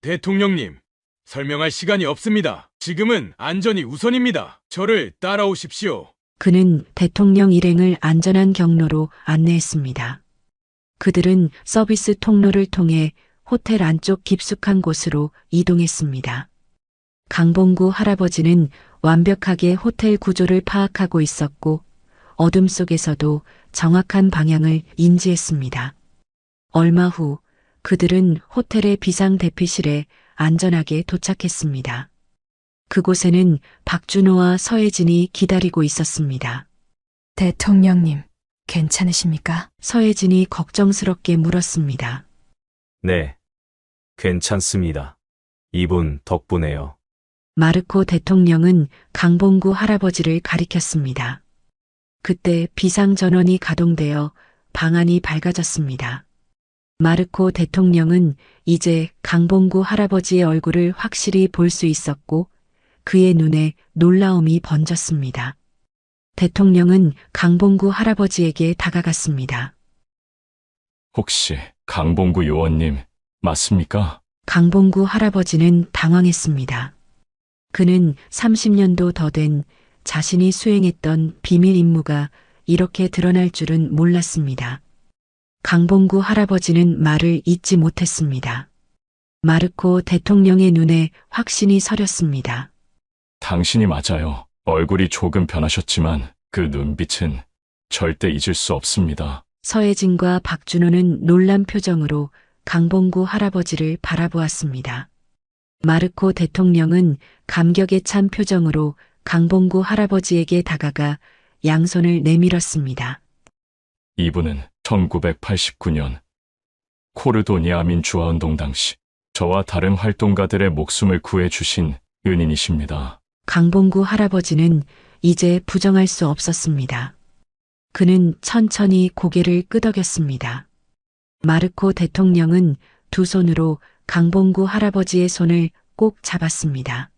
대통령님, 설명할 시간이 없습니다. 지금은 안전이 우선입니다. 저를 따라오십시오. 그는 대통령 일행을 안전한 경로로 안내했습니다. 그들은 서비스 통로를 통해 호텔 안쪽 깊숙한 곳으로 이동했습니다. 강봉구 할아버지는 완벽하게 호텔 구조를 파악하고 있었고 어둠 속에서도 정확한 방향을 인지했습니다. 얼마 후 그들은 호텔의 비상 대피실에 안전하게 도착했습니다. 그곳에는 박준호와 서혜진이 기다리고 있었습니다. 대통령님, 괜찮으십니까? 서혜진이 걱정스럽게 물었습니다. 네, 괜찮습니다. 이분 덕분에요. 마르코 대통령은 강봉구 할아버지를 가리켰습니다. 그때 비상전원이 가동되어 방안이 밝아졌습니다. 마르코 대통령은 이제 강봉구 할아버지의 얼굴을 확실히 볼 수 있었고 그의 눈에 놀라움이 번졌습니다. 대통령은 강봉구 할아버지에게 다가갔습니다. 혹시 강봉구 요원님 맞습니까? 강봉구 할아버지는 당황했습니다. 그는 30년도 더 된 자신이 수행했던 비밀 임무가 이렇게 드러날 줄은 몰랐습니다. 강봉구 할아버지는 말을 잇지 못했습니다. 마르코 대통령의 눈에 확신이 서렸습니다. 당신이 맞아요. 얼굴이 조금 변하셨지만 그 눈빛은 절대 잊을 수 없습니다. 서혜진과 박준호는 놀란 표정으로 강봉구 할아버지를 바라보았습니다. 마르코 대통령은 감격에 찬 표정으로 강봉구 할아버지에게 다가가 양손을 내밀었습니다. 이분은 1989년 코르도니아 민주화운동 당시 저와 다른 활동가들의 목숨을 구해주신 은인이십니다. 강봉구 할아버지는 이제 부정할 수 없었습니다. 그는 천천히 고개를 끄덕였습니다. 마르코 대통령은 두 손으로 강봉구 할아버지의 손을 꼭 잡았습니다.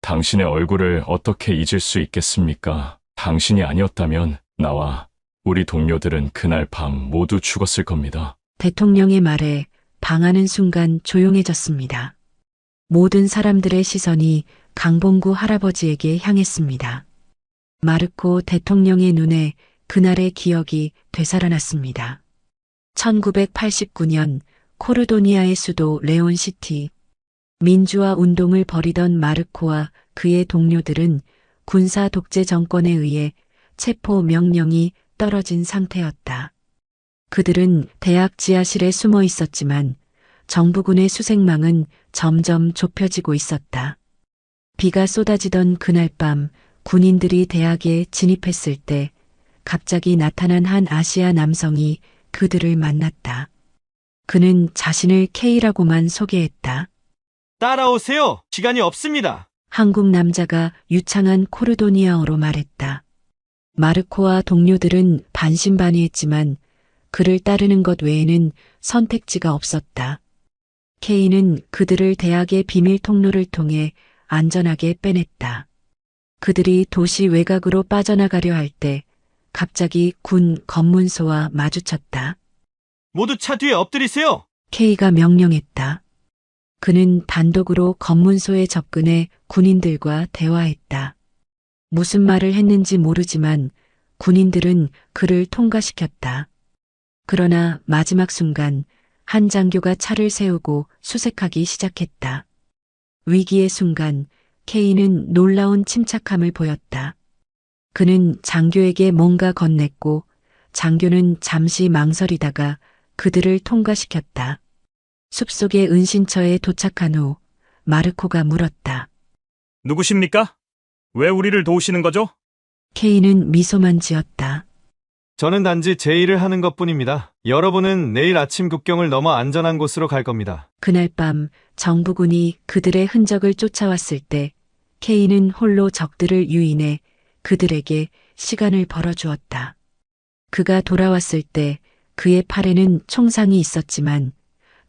당신의 얼굴을 어떻게 잊을 수 있겠습니까? 당신이 아니었다면 나와 우리 동료들은 그날 밤 모두 죽었을 겁니다. 대통령의 말에 방하는 순간 조용해졌습니다. 모든 사람들의 시선이 강봉구 할아버지에게 향했습니다. 마르코 대통령의 눈에 그날의 기억이 되살아났습니다. 1989년 코르도니아의 수도 레온시티. 민주화 운동을 벌이던 마르코와 그의 동료들은 군사 독재 정권에 의해 체포 명령이 떨어진 상태였다. 그들은 대학 지하실에 숨어 있었지만 정부군의 수색망은 점점 좁혀지고 있었다. 비가 쏟아지던 그날 밤 군인들이 대학에 진입했을 때 갑자기 나타난 한 아시아 남성이 그들을 만났다. 그는 자신을 K라고만 소개했다. 따라오세요. 시간이 없습니다. 한국 남자가 유창한 코르도니아어로 말했다. 마르코와 동료들은 반신반의했지만 그를 따르는 것 외에는 선택지가 없었다. K는 그들을 대학의 비밀 통로를 통해 안전하게 빼냈다. 그들이 도시 외곽으로 빠져나가려 할 때 갑자기 군 검문소와 마주쳤다. 모두 차 뒤에 엎드리세요. K가 명령했다. 그는 단독으로 검문소에 접근해 군인들과 대화했다. 무슨 말을 했는지 모르지만 군인들은 그를 통과시켰다. 그러나 마지막 순간 한 장교가 차를 세우고 수색하기 시작했다. 위기의 순간 K는 놀라운 침착함을 보였다. 그는 장교에게 뭔가 건넸고 장교는 잠시 망설이다가 그들을 통과시켰다. 숲속의 은신처에 도착한 후 마르코가 물었다. 누구십니까? 왜 우리를 도우시는 거죠? K는 미소만 지었다. 저는 단지 제 일을 하는 것뿐입니다. 여러분은 내일 아침 국경을 넘어 안전한 곳으로 갈 겁니다. 그날 밤 정부군이 그들의 흔적을 쫓아왔을 때 K는 홀로 적들을 유인해 그들에게 시간을 벌어주었다. 그가 돌아왔을 때 그의 팔에는 총상이 있었지만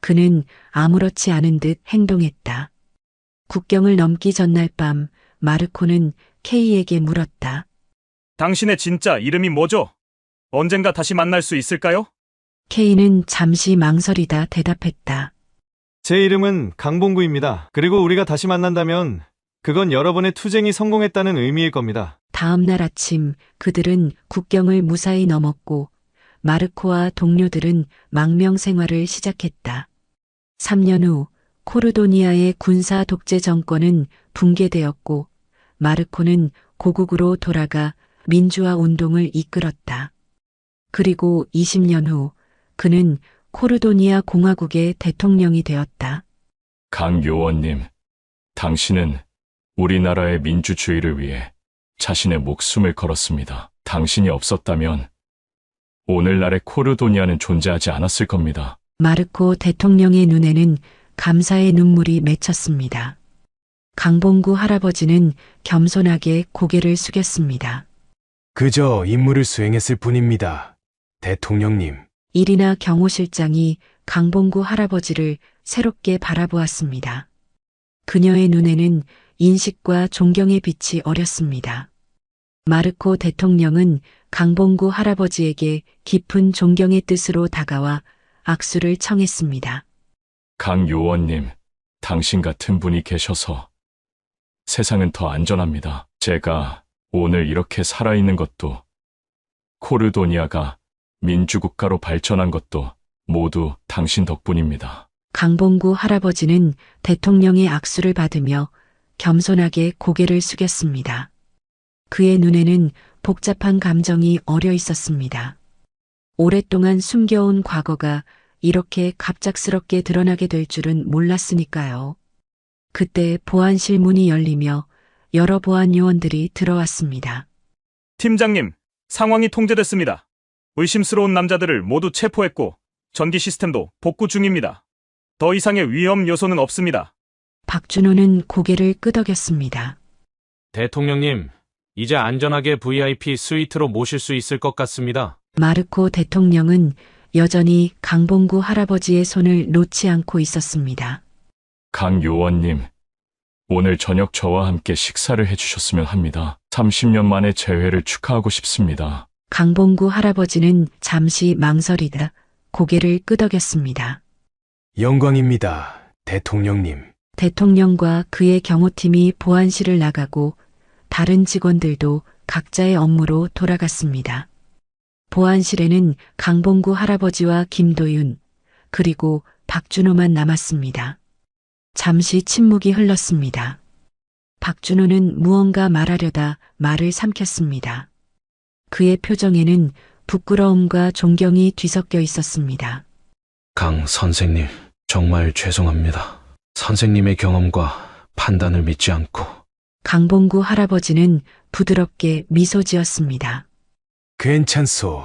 그는 아무렇지 않은 듯 행동했다. 국경을 넘기 전날 밤 마르코는 K에게 물었다. 당신의 진짜 이름이 뭐죠? 언젠가 다시 만날 수 있을까요? K는 잠시 망설이다 대답했다. 제 이름은 강봉구입니다. 그리고 우리가 다시 만난다면 그건 여러분의 투쟁이 성공했다는 의미일 겁니다. 다음 날 아침 그들은 국경을 무사히 넘었고 마르코와 동료들은 망명 생활을 시작했다. 3년 후 코르도니아의 군사 독재 정권은 붕괴되었고 마르코는 고국으로 돌아가 민주화 운동을 이끌었다. 그리고 20년 후 그는 코르도니아 공화국의 대통령이 되었다. 강 요원님, 당신은 우리나라의 민주주의를 위해 자신의 목숨을 걸었습니다. 당신이 없었다면 오늘날의 코르도니아는 존재하지 않았을 겁니다. 마르코 대통령의 눈에는 감사의 눈물이 맺혔습니다. 강봉구 할아버지는 겸손하게 고개를 숙였습니다. 그저 임무를 수행했을 뿐입니다. 대통령님. 일이나 경호실장이 강봉구 할아버지를 새롭게 바라보았습니다. 그녀의 눈에는 인식과 존경의 빛이 어렸습니다. 마르코 대통령은 강봉구 할아버지에게 깊은 존경의 뜻으로 다가와 악수를 청했습니다. 강 요원님, 당신 같은 분이 계셔서 세상은 더 안전합니다. 제가 오늘 이렇게 살아있는 것도, 코르도니아가 민주국가로 발전한 것도 모두 당신 덕분입니다. 강봉구 할아버지는 대통령의 악수를 받으며 겸손하게 고개를 숙였습니다. 그의 눈에는 복잡한 감정이 어려 있었습니다. 오랫동안 숨겨온 과거가 이렇게 갑작스럽게 드러나게 될 줄은 몰랐으니까요. 그때 보안실 문이 열리며 여러 보안 요원들이 들어왔습니다. 팀장님, 상황이 통제됐습니다. 의심스러운 남자들을 모두 체포했고 전기 시스템도 복구 중입니다. 더 이상의 위험 요소는 없습니다. 박준호는 고개를 끄덕였습니다. 대통령님, 이제 안전하게 VIP 스위트로 모실 수 있을 것 같습니다. 마르코 대통령은 여전히 강봉구 할아버지의 손을 놓지 않고 있었습니다. 강 요원님, 오늘 저녁 저와 함께 식사를 해주셨으면 합니다. 30년 만에 재회를 축하하고 싶습니다. 강봉구 할아버지는 잠시 망설이다 고개를 끄덕였습니다. 영광입니다. 대통령님. 대통령과 그의 경호팀이 보안실을 나가고 다른 직원들도 각자의 업무로 돌아갔습니다. 보안실에는 강봉구 할아버지와 김도윤, 그리고 박준호만 남았습니다. 잠시 침묵이 흘렀습니다. 박준호는 무언가 말하려다 말을 삼켰습니다. 그의 표정에는 부끄러움과 존경이 뒤섞여 있었습니다. 강 선생님, 정말 죄송합니다. 선생님의 경험과 판단을 믿지 않고. 강봉구 할아버지는 부드럽게 미소 지었습니다. 괜찮소,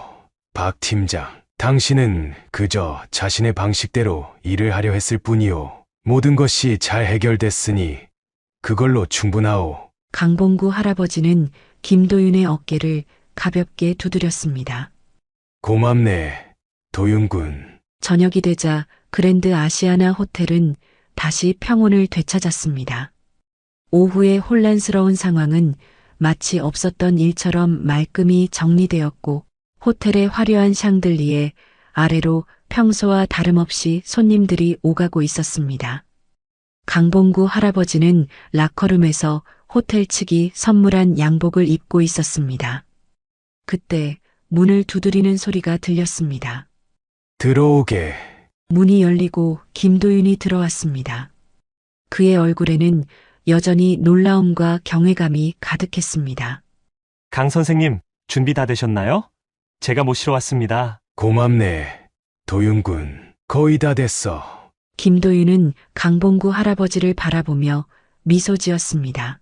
박 팀장. 당신은 그저 자신의 방식대로 일을 하려 했을 뿐이오. 모든 것이 잘 해결됐으니 그걸로 충분하오. 강봉구 할아버지는 김도윤의 어깨를 가볍게 두드렸습니다. 고맙네, 도윤군. 저녁이 되자 그랜드 아시아나 호텔은 다시 평온을 되찾았습니다. 오후의 혼란스러운 상황은 마치 없었던 일처럼 말끔히 정리되었고 호텔의 화려한 샹들리에 아래로 평소와 다름없이 손님들이 오가고 있었습니다. 강봉구 할아버지는 라커룸에서 호텔 측이 선물한 양복을 입고 있었습니다. 그때 문을 두드리는 소리가 들렸습니다. 들어오게. 문이 열리고 김도윤이 들어왔습니다. 그의 얼굴에는 여전히 놀라움과 경외감이 가득했습니다. 강 선생님, 준비 다 되셨나요? 제가 모시러 왔습니다. 고맙네, 도윤군. 거의 다 됐어. 김도윤은 강봉구 할아버지를 바라보며 미소 지었습니다.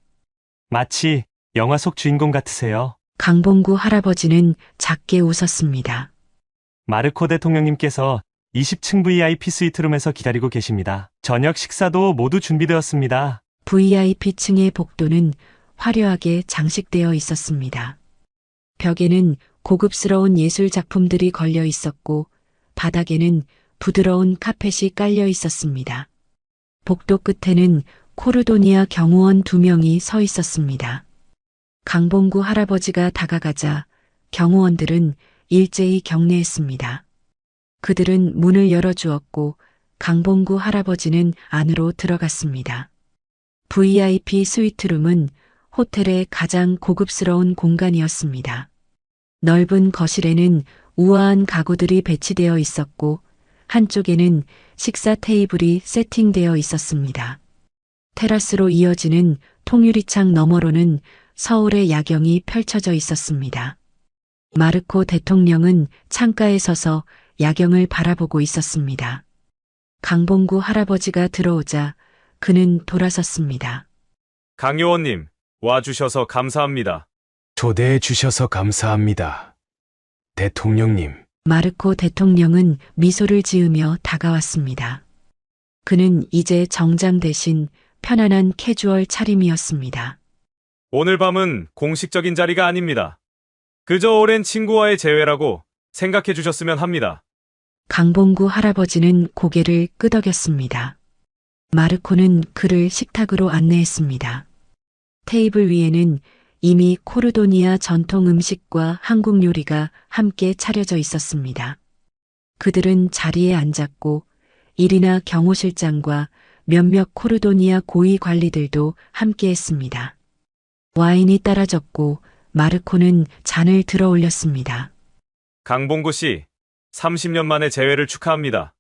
마치 영화 속 주인공 같으세요. 강봉구 할아버지는 작게 웃었습니다. 마르코 대통령님께서 20층 VIP 스위트룸에서 기다리고 계십니다. 저녁 식사도 모두 준비되었습니다. VIP층의 복도는 화려하게 장식되어 있었습니다. 벽에는 고급스러운 예술 작품들이 걸려 있었고 바닥에는 부드러운 카펫이 깔려 있었습니다. 복도 끝에는 코르도니아 경호원 2명이 서 있었습니다. 강봉구 할아버지가 다가가자 경호원들은 일제히 경례했습니다. 그들은 문을 열어주었고 강봉구 할아버지는 안으로 들어갔습니다. VIP 스위트룸은 호텔의 가장 고급스러운 공간이었습니다. 넓은 거실에는 우아한 가구들이 배치되어 있었고 한쪽에는 식사 테이블이 세팅되어 있었습니다. 테라스로 이어지는 통유리창 너머로는 서울의 야경이 펼쳐져 있었습니다. 마르코 대통령은 창가에 서서 야경을 바라보고 있었습니다. 강봉구 할아버지가 들어오자 그는 돌아섰습니다. 강 요원님, 와주셔서 감사합니다. 초대해 주셔서 감사합니다. 대통령님, 마르코 대통령은 미소를 지으며 다가왔습니다. 그는 이제 정장 대신 편안한 캐주얼 차림이었습니다. 오늘 밤은 공식적인 자리가 아닙니다. 그저 오랜 친구와의 재회라고 생각해 주셨으면 합니다. 강봉구 할아버지는 고개를 끄덕였습니다. 마르코는 그를 식탁으로 안내했습니다. 테이블 위에는 이미 코르도니아 전통 음식과 한국 요리가 함께 차려져 있었습니다. 그들은 자리에 앉았고 이리나 경호실장과 몇몇 코르도니아 고위 관리들도 함께 했습니다. 와인이 따라졌고 마르코는 잔을 들어 올렸습니다. 강봉구 씨, 30년 만에 재회를 축하합니다.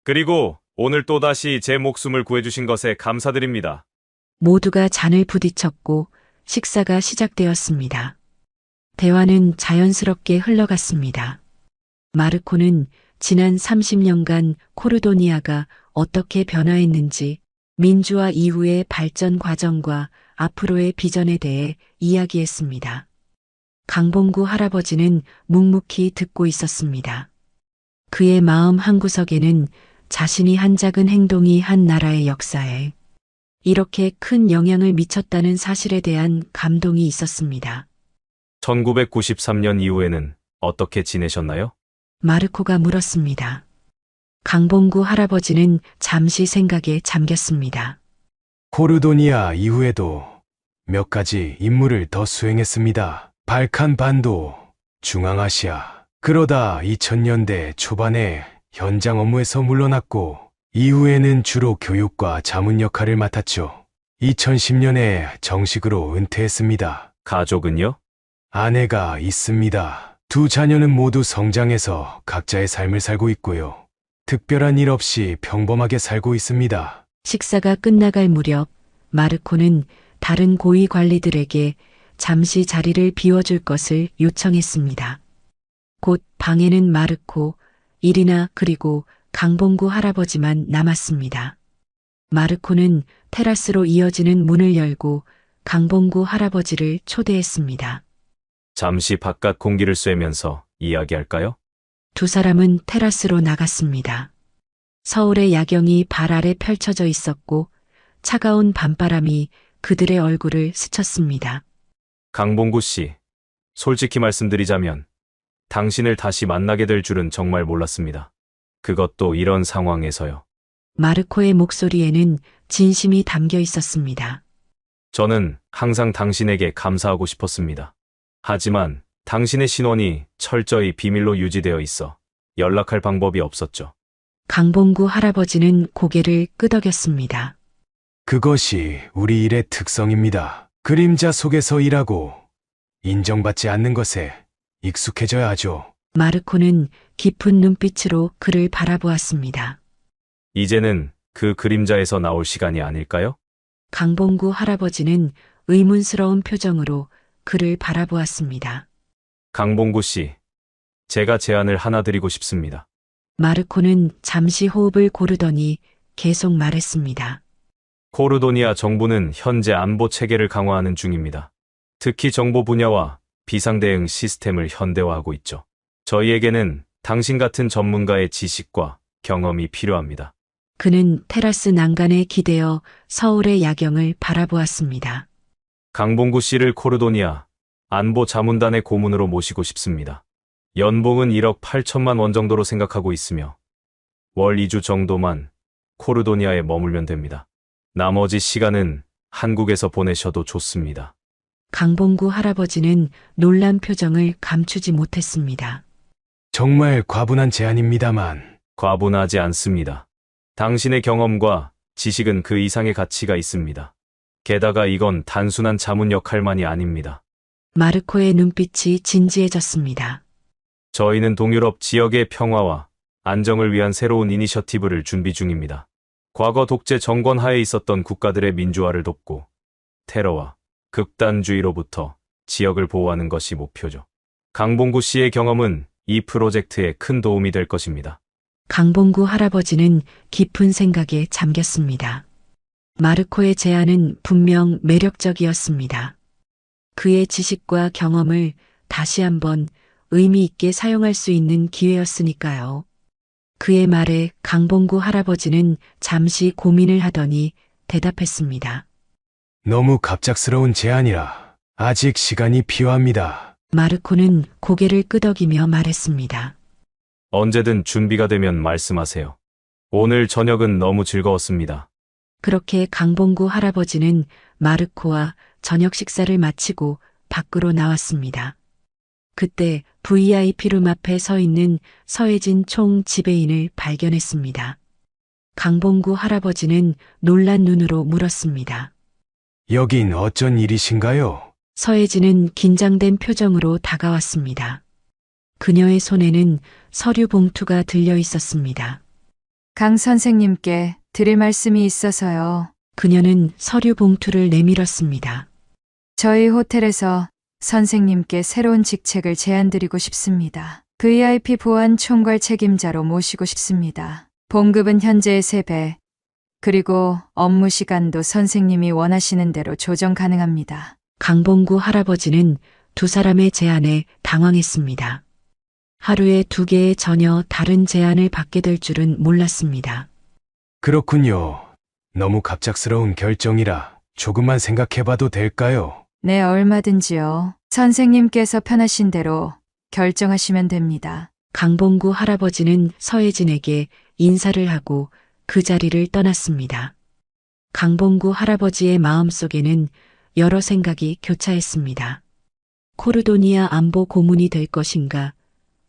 그리고 오늘 또다시 제 목숨을 구해주신 것에 감사드립니다. 모두가 잔을 부딪혔고 식사가 시작되었습니다. 대화는 자연스럽게 흘러갔습니다. 마르코는 지난 30년간 코르도니아가 어떻게 변화했는지 민주화 이후의 발전 과정과 앞으로의 비전에 대해 이야기했습니다. 강봉구 할아버지는 묵묵히 듣고 있었습니다. 그의 마음 한구석에는 자신이 한 작은 행동이 한 나라의 역사에 이렇게 큰 영향을 미쳤다는 사실에 대한 감동이 있었습니다. 1993년 이후에는 어떻게 지내셨나요? 마르코가 물었습니다. 강봉구 할아버지는 잠시 생각에 잠겼습니다. 코르도니아 이후에도 몇 가지 임무를 더 수행했습니다. 발칸 반도, 중앙아시아. 그러다 2000년대 초반에 현장 업무에서 물러났고 이후에는 주로 교육과 자문 역할을 맡았죠. 2010년에 정식으로 은퇴했습니다. 가족은요? 아내가 있습니다. 두 자녀는 모두 성장해서 각자의 삶을 살고 있고요. 특별한 일 없이 평범하게 살고 있습니다. 식사가 끝나갈 무렵 마르코는 다른 고위 관리들에게 잠시 자리를 비워줄 것을 요청했습니다. 곧 방에는 마르코, 이리나 그리고 강봉구 할아버지만 남았습니다. 마르코는 테라스로 이어지는 문을 열고 강봉구 할아버지를 초대했습니다. 잠시 바깥 공기를 쐬면서 이야기할까요? 두 사람은 테라스로 나갔습니다. 서울의 야경이 발 아래 펼쳐져 있었고 차가운 밤바람이 그들의 얼굴을 스쳤습니다. 강봉구 씨, 솔직히 말씀드리자면 당신을 다시 만나게 될 줄은 정말 몰랐습니다. 그것도 이런 상황에서요. 마르코의 목소리에는 진심이 담겨 있었습니다. 저는 항상 당신에게 감사하고 싶었습니다. 하지만 당신의 신원이 철저히 비밀로 유지되어 있어 연락할 방법이 없었죠. 강봉구 할아버지는 고개를 끄덕였습니다. 그것이 우리 일의 특성입니다. 그림자 속에서 일하고 인정받지 않는 것에 익숙해져야 하죠. 마르코는 깊은 눈빛으로 그를 바라보았습니다. 이제는 그 그림자에서 나올 시간이 아닐까요? 강봉구 할아버지는 의문스러운 표정으로 그를 바라보았습니다. 강봉구 씨, 제가 제안을 하나 드리고 싶습니다. 마르코는 잠시 호흡을 고르더니 계속 말했습니다. 코르도니아 정부는 현재 안보 체계를 강화하는 중입니다. 특히 정보 분야와 비상대응 시스템을 현대화하고 있죠. 저희에게는 당신 같은 전문가의 지식과 경험이 필요합니다. 그는 테라스 난간에 기대어 서울의 야경을 바라보았습니다. 강봉구 씨를 코르도니아 안보 자문단의 고문으로 모시고 싶습니다. 연봉은 1억 8천만 원 정도로 생각하고 있으며 월 2주 정도만 코르도니아에 머물면 됩니다. 나머지 시간은 한국에서 보내셔도 좋습니다. 강봉구 할아버지는 놀란 표정을 감추지 못했습니다. 정말 과분한 제안입니다만 과분하지 않습니다. 당신의 경험과 지식은 그 이상의 가치가 있습니다. 게다가 이건 단순한 자문 역할만이 아닙니다. 마르코의 눈빛이 진지해졌습니다. 저희는 동유럽 지역의 평화와 안정을 위한 새로운 이니셔티브를 준비 중입니다. 과거 독재 정권 하에 있었던 국가들의 민주화를 돕고 테러와 극단주의로부터 지역을 보호하는 것이 목표죠. 강봉구 씨의 경험은 이 프로젝트에 큰 도움이 될 것입니다. 강봉구 할아버지는 깊은 생각에 잠겼습니다. 마르코의 제안은 분명 매력적이었습니다. 그의 지식과 경험을 다시 한번 의미 있게 사용할 수 있는 기회였으니까요. 그의 말에 강봉구 할아버지는 잠시 고민을 하더니 대답했습니다. 너무 갑작스러운 제안이라 아직 시간이 필요합니다. 마르코는 고개를 끄덕이며 말했습니다. 언제든 준비가 되면 말씀하세요. 오늘 저녁은 너무 즐거웠습니다. 그렇게 강봉구 할아버지는 마르코와 저녁 식사를 마치고 밖으로 나왔습니다. 그때 VIP룸 앞에 서 있는 서혜진 총 지배인을 발견했습니다. 강봉구 할아버지는 놀란 눈으로 물었습니다. 여긴 어쩐 일이신가요? 서혜진은 긴장된 표정으로 다가왔습니다. 그녀의 손에는 서류 봉투가 들려 있었습니다. 강 선생님께 드릴 말씀이 있어서요. 그녀는 서류 봉투를 내밀었습니다. 저희 호텔에서 선생님께 새로운 직책을 제안드리고 싶습니다. VIP 보안 총괄 책임자로 모시고 싶습니다. 봉급은 현재의 3배, 그리고 업무 시간도 선생님이 원하시는 대로 조정 가능합니다. 강봉구 할아버지는 두 사람의 제안에 당황했습니다. 하루에 2개의 전혀 다른 제안을 받게 될 줄은 몰랐습니다. 그렇군요. 너무 갑작스러운 결정이라 조금만 생각해봐도 될까요? 네, 얼마든지요. 선생님께서 편하신 대로 결정하시면 됩니다. 강봉구 할아버지는 서혜진에게 인사를 하고 그 자리를 떠났습니다. 강봉구 할아버지의 마음속에는 여러 생각이 교차했습니다. 코르도니아 안보 고문이 될 것인가,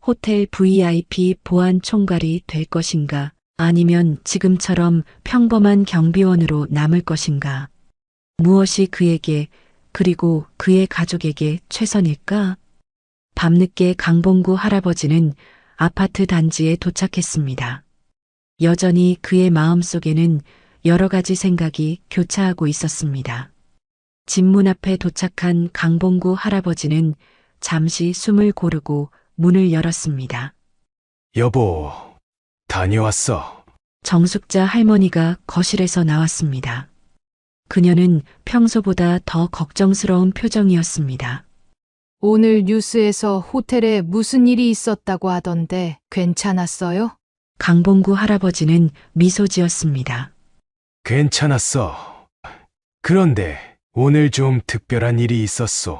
호텔 VIP 보안 총괄이 될 것인가, 아니면 지금처럼 평범한 경비원으로 남을 것인가. 무엇이 그에게 그리고 그의 가족에게 최선일까? 밤늦게 강봉구 할아버지는 아파트 단지에 도착했습니다. 여전히 그의 마음속에는 여러 가지 생각이 교차하고 있었습니다. 집문 앞에 도착한 강봉구 할아버지는 잠시 숨을 고르고 문을 열었습니다. 여보, 다녀왔어. 정숙자 할머니가 거실에서 나왔습니다. 그녀는 평소보다 더 걱정스러운 표정이었습니다. 오늘 뉴스에서 호텔에 무슨 일이 있었다고 하던데 괜찮았어요? 강봉구 할아버지는 미소 지었습니다. 괜찮았어. 그런데 오늘 좀 특별한 일이 있었소.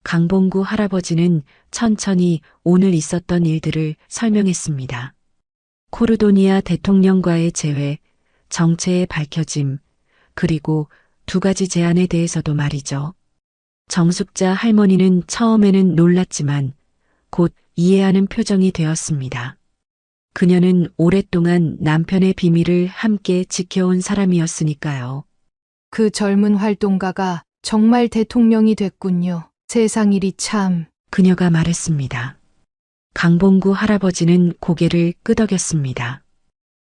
강봉구 할아버지는 천천히 오늘 있었던 일들을 설명했습니다. 코르도니아 대통령과의 재회, 정체의 밝혀짐, 그리고 2가지 제안에 대해서도 말이죠. 정숙자 할머니는 처음에는 놀랐지만 곧 이해하는 표정이 되었습니다. 그녀는 오랫동안 남편의 비밀을 함께 지켜온 사람이었으니까요. 그 젊은 활동가가 정말 대통령이 됐군요. 세상 일이 참. 그녀가 말했습니다. 강봉구 할아버지는 고개를 끄덕였습니다.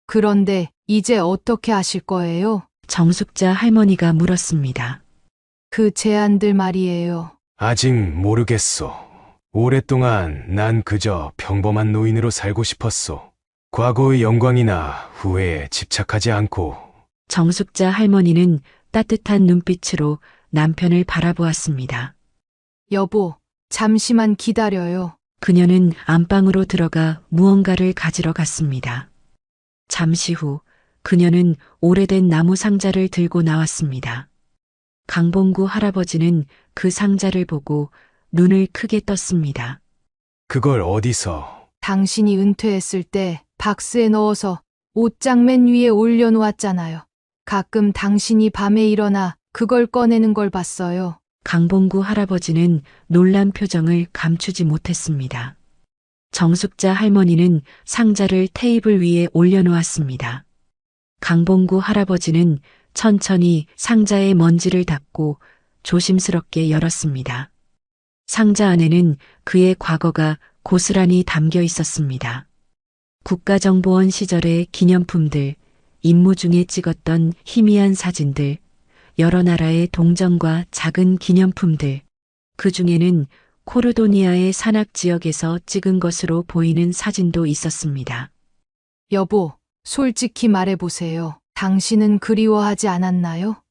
그런데 이제 어떻게 하실 거예요? 정숙자 할머니가 물었습니다. 그 제안들 말이에요. 아직 모르겠소. 오랫동안 난 그저 평범한 노인으로 살고 싶었소. 과거의 영광이나 후회에 집착하지 않고. 정숙자 할머니는 따뜻한 눈빛으로 남편을 바라보았습니다. 여보, 잠시만 기다려요. 그녀는 안방으로 들어가 무언가를 가지러 갔습니다. 잠시 후 그녀는 오래된 나무 상자를 들고 나왔습니다. 강봉구 할아버지는 그 상자를 보고 눈을 크게 떴습니다. 그걸 어디서? 당신이 은퇴했을 때 박스에 넣어서 옷장 맨 위에 올려놓았잖아요. 가끔 당신이 밤에 일어나 그걸 꺼내는 걸 봤어요. 강봉구 할아버지는 놀란 표정을 감추지 못했습니다. 정숙자 할머니는 상자를 테이블 위에 올려놓았습니다. 강봉구 할아버지는 천천히 상자의 먼지를 닦고 조심스럽게 열었습니다. 상자 안에는 그의 과거가 고스란히 담겨 있었습니다. 국가정보원 시절의 기념품들, 임무 중에 찍었던 희미한 사진들, 여러 나라의 동정과 작은 기념품들, 그 중에는 코르도니아의 산악 지역에서 찍은 것으로 보이는 사진도 있었습니다. 여보, 솔직히 말해보세요. 당신은 그리워하지 않았나요?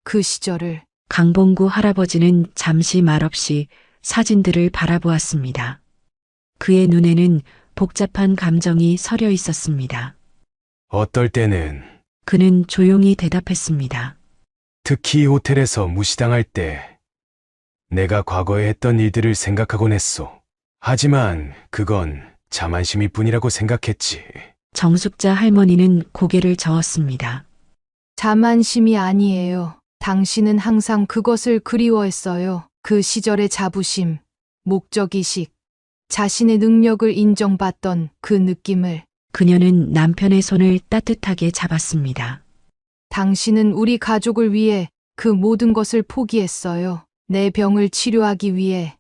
그 시절을. 강봉구 할아버지는 잠시 말없이 사진들을 바라보았습니다. 그의 눈에는 복잡한 감정이 서려 있었습니다. 어떨 때는 그는 조용히 대답했습니다. 특히 호텔에서 무시당할 때 내가 과거에 했던 일들을 생각하곤 했소. 하지만 그건 자만심일 뿐이라고 생각했지. 정숙자 할머니는 고개를 저었습니다. 자만심이 아니에요. 당신은 항상 그것을 그리워했어요. 그 시절의 자부심, 목적의식, 자신의 능력을 인정받던 그 느낌을. 그녀는 남편의 손을 따뜻하게 잡았습니다. 당신은 우리 가족을 위해 그 모든 것을 포기했어요. 내 병을 치료하기 위해,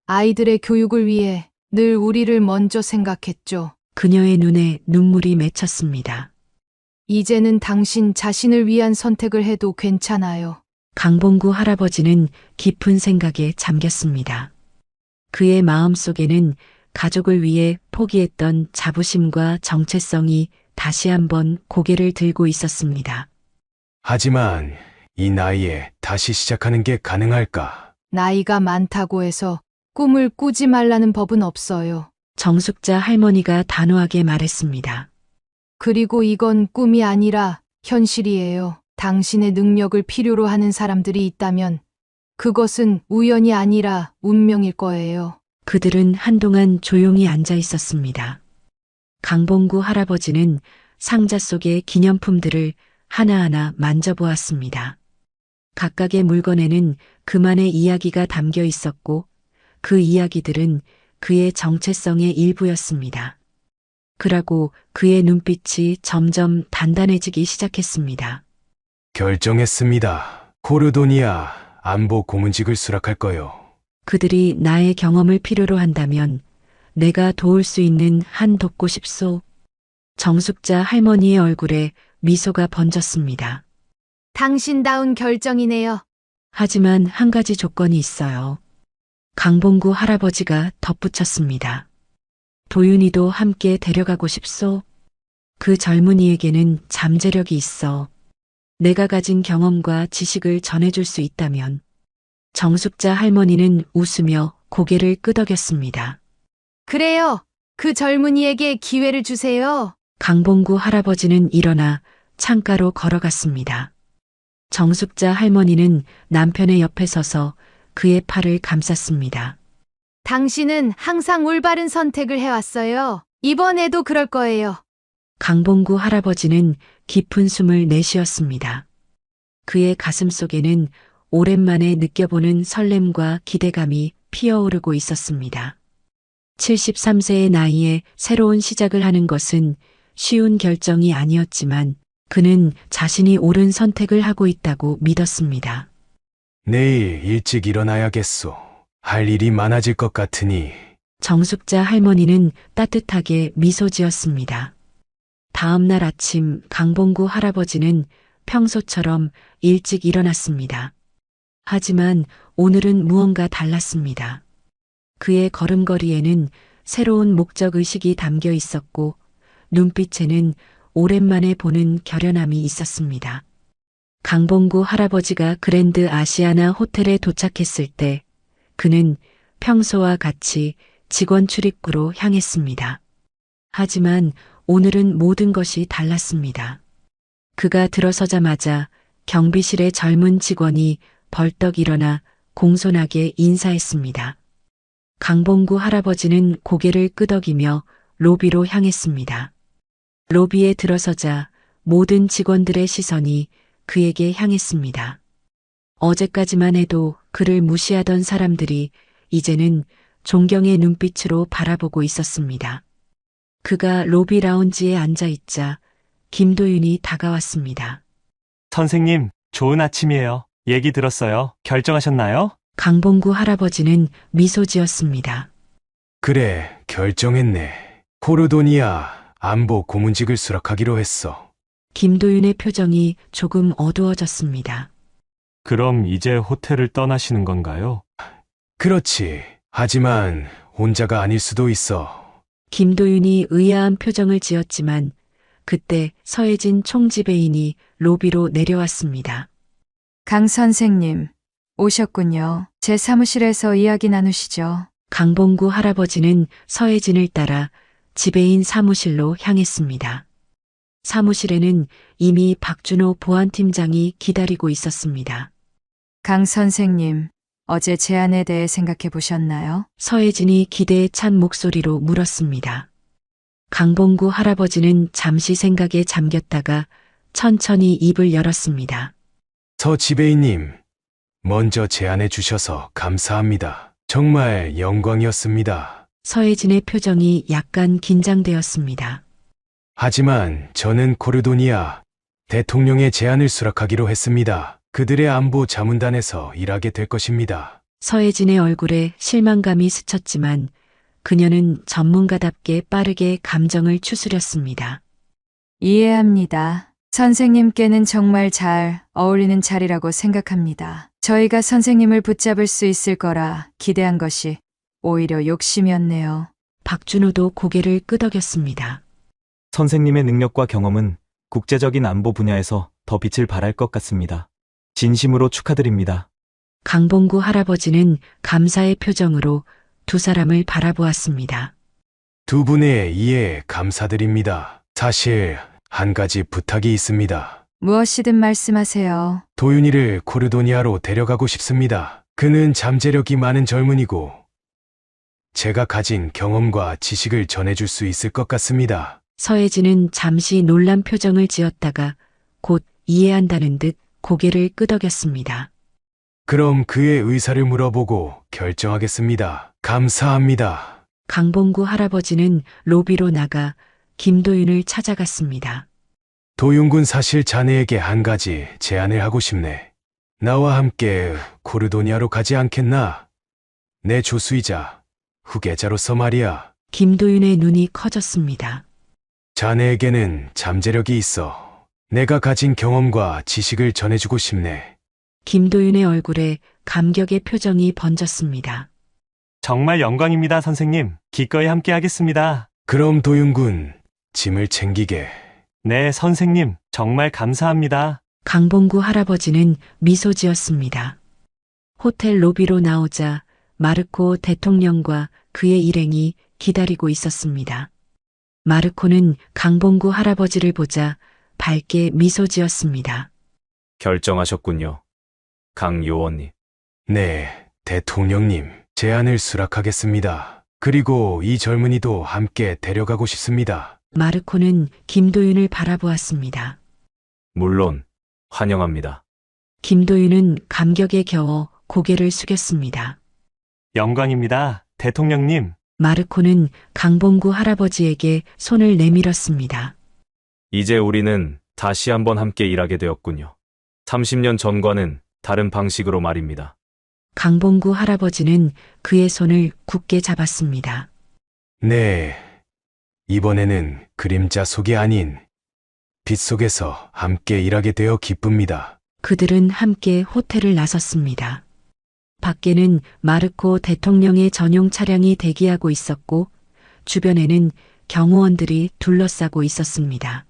아이들의 교육을 위해 늘 우리를 먼저 생각했죠. 그녀의 눈에 눈물이 맺혔습니다. 이제는 당신 자신을 위한 선택을 해도 괜찮아요. 강봉구 할아버지는 깊은 생각에 잠겼습니다. 그의 마음속에는 가족을 위해 포기했던 자부심과 정체성이 다시 한번 고개를 들고 있었습니다. 하지만 이 나이에 다시 시작하는 게 가능할까? 나이가 많다고 해서 꿈을 꾸지 말라는 법은 없어요. 정숙자 할머니가 단호하게 말했습니다. 그리고 이건 꿈이 아니라 현실이에요. 당신의 능력을 필요로 하는 사람들이 있다면 그것은 우연이 아니라 운명일 거예요. 그들은 한동안 조용히 앉아 있었습니다. 강봉구 할아버지는 상자 속의 기념품들을 하나하나 만져보았습니다. 각각의 물건에는 그만의 이야기가 담겨 있었고 그 이야기들은 그의 정체성의 일부였습니다. 그러고 그의 눈빛이 점점 단단해지기 시작했습니다. 결정했습니다. 코르도니아 안보 고문직을 수락할 거요. 그들이 나의 경험을 필요로 한다면 내가 도울 수 있는 한 돕고 싶소. 정숙자 할머니의 얼굴에 미소가 번졌습니다. 당신다운 결정이네요. 하지만 한 가지 조건이 있어요. 강봉구 할아버지가 덧붙였습니다. 도윤이도 함께 데려가고 싶소. 그 젊은이에게는 잠재력이 있어. 내가 가진 경험과 지식을 전해줄 수 있다면. 정숙자 할머니는 웃으며 고개를 끄덕였습니다. 그래요. 그 젊은이에게 기회를 주세요. 강봉구 할아버지는 일어나 창가로 걸어갔습니다. 정숙자 할머니는 남편의 옆에 서서 그의 팔을 감쌌습니다. 당신은 항상 올바른 선택을 해왔어요. 이번에도 그럴 거예요. 강봉구 할아버지는 깊은 숨을 내쉬었습니다. 그의 가슴 속에는 오랜만에 느껴보는 설렘과 기대감이 피어오르고 있었습니다. 73세의 나이에 새로운 시작을 하는 것은 쉬운 결정이 아니었지만 그는 자신이 옳은 선택을 하고 있다고 믿었습니다. 내일 일찍 일어나야겠소. 할 일이 많아질 것 같으니. 정숙자 할머니는 따뜻하게 미소 지었습니다. 다음 날 아침 강봉구 할아버지는 평소처럼 일찍 일어났습니다. 하지만 오늘은 무언가 달랐습니다. 그의 걸음걸이에는 새로운 목적의식이 담겨 있었고 눈빛에는 오랜만에 보는 결연함이 있었습니다. 강봉구 할아버지가 그랜드 아시아나 호텔에 도착했을 때 그는 평소와 같이 직원 출입구로 향했습니다. 하지만 오늘은 모든 것이 달랐습니다. 그가 들어서자마자 경비실의 젊은 직원이 벌떡 일어나 공손하게 인사했습니다. 강봉구 할아버지는 고개를 끄덕이며 로비로 향했습니다. 로비에 들어서자 모든 직원들의 시선이 그에게 향했습니다. 어제까지만 해도 그를 무시하던 사람들이 이제는 존경의 눈빛으로 바라보고 있었습니다. 그가 로비 라운지에 앉아 있자 김도윤이 다가왔습니다. 선생님, 좋은 아침이에요. 얘기 들었어요. 결정하셨나요? 강봉구 할아버지는 미소 지었습니다. 그래, 결정했네. 코르도니아 안보 고문직을 수락하기로 했어. 김도윤의 표정이 조금 어두워졌습니다. 그럼 이제 호텔을 떠나시는 건가요? 그렇지. 하지만 혼자가 아닐 수도 있어. 김도윤이 의아한 표정을 지었지만 그때 서혜진 총지배인이 로비로 내려왔습니다. 강 선생님, 오셨군요. 제 사무실에서 이야기 나누시죠. 강봉구 할아버지는 서혜진을 따라 지배인 사무실로 향했습니다. 사무실에는 이미 박준호 보안팀장이 기다리고 있었습니다. 강 선생님, 어제 제안에 대해 생각해 보셨나요? 서혜진이 기대에 찬 목소리로 물었습니다. 강봉구 할아버지는 잠시 생각에 잠겼다가 천천히 입을 열었습니다. 서 지배인님, 먼저 제안해 주셔서 감사합니다. 정말 영광이었습니다. 서혜진의 표정이 약간 긴장되었습니다. 하지만 저는 코르도니아 대통령의 제안을 수락하기로 했습니다. 그들의 안보 자문단에서 일하게 될 것입니다. 서혜진의 얼굴에 실망감이 스쳤지만 그녀는 전문가답게 빠르게 감정을 추스렸습니다. 이해합니다. 선생님께는 정말 잘 어울리는 자리라고 생각합니다. 저희가 선생님을 붙잡을 수 있을 거라 기대한 것이 오히려 욕심이었네요. 박준호도 고개를 끄덕였습니다. 선생님의 능력과 경험은 국제적인 안보 분야에서 더 빛을 발할 것 같습니다. 진심으로 축하드립니다. 강봉구 할아버지는 감사의 표정으로 두 사람을 바라보았습니다. 두 분의 이해 감사드립니다. 사실 한 가지 부탁이 있습니다. 무엇이든 말씀하세요. 도윤이를 코르도니아로 데려가고 싶습니다. 그는 잠재력이 많은 젊은이고 제가 가진 경험과 지식을 전해줄 수 있을 것 같습니다. 서혜진은 잠시 놀란 표정을 지었다가 곧 이해한다는 듯 고개를 끄덕였습니다. 그럼 그의 의사를 물어보고 결정하겠습니다. 감사합니다. 강봉구 할아버지는 로비로 나가 김도윤을 찾아갔습니다. 도윤군, 사실 자네에게 한 가지 제안을 하고 싶네. 나와 함께 코르도니아로 가지 않겠나? 내 조수이자 후계자로서 말이야. 김도윤의 눈이 커졌습니다. 자네에게는 잠재력이 있어. 내가 가진 경험과 지식을 전해주고 싶네. 김도윤의 얼굴에 감격의 표정이 번졌습니다. 정말 영광입니다, 선생님. 기꺼이 함께 하겠습니다. 그럼 도윤군, 짐을 챙기게. 네, 선생님. 정말 감사합니다. 강봉구 할아버지는 미소 지었습니다. 호텔 로비로 나오자 마르코 대통령과 그의 일행이 기다리고 있었습니다. 마르코는 강봉구 할아버지를 보자 밝게 미소 지었습니다. 결정하셨군요. 강 요원님. 네, 대통령님. 제안을 수락하겠습니다. 그리고 이 젊은이도 함께 데려가고 싶습니다. 마르코는 김도윤을 바라보았습니다. 물론 환영합니다. 김도윤은 감격에 겨워 고개를 숙였습니다. 영광입니다, 대통령님. 마르코는 강봉구 할아버지에게 손을 내밀었습니다. 이제 우리는 다시 한번 함께 일하게 되었군요. 30년 전과는 다른 방식으로 말입니다. 강봉구 할아버지는 그의 손을 굳게 잡았습니다. 네, 이번에는 그림자 속이 아닌 빛 속에서 함께 일하게 되어 기쁩니다. 그들은 함께 호텔을 나섰습니다. 밖에는 마르코 대통령의 전용 차량이 대기하고 있었고 주변에는 경호원들이 둘러싸고 있었습니다.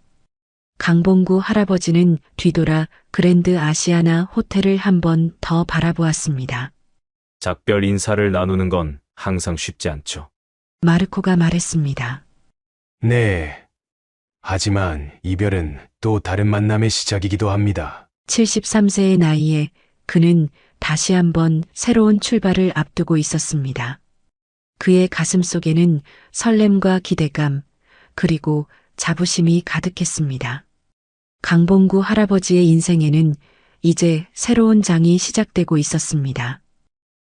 강봉구 할아버지는 뒤돌아 그랜드 아시아나 호텔을 한 번 더 바라보았습니다. 작별 인사를 나누는 건 항상 쉽지 않죠. 마르코가 말했습니다. 네, 하지만 이별은 또 다른 만남의 시작이기도 합니다. 73세의 나이에 그는 다시 한번 새로운 출발을 앞두고 있었습니다. 그의 가슴 속에는 설렘과 기대감, 그리고 자부심이 가득했습니다. 강봉구 할아버지의 인생에는 이제 새로운 장이 시작되고 있었습니다.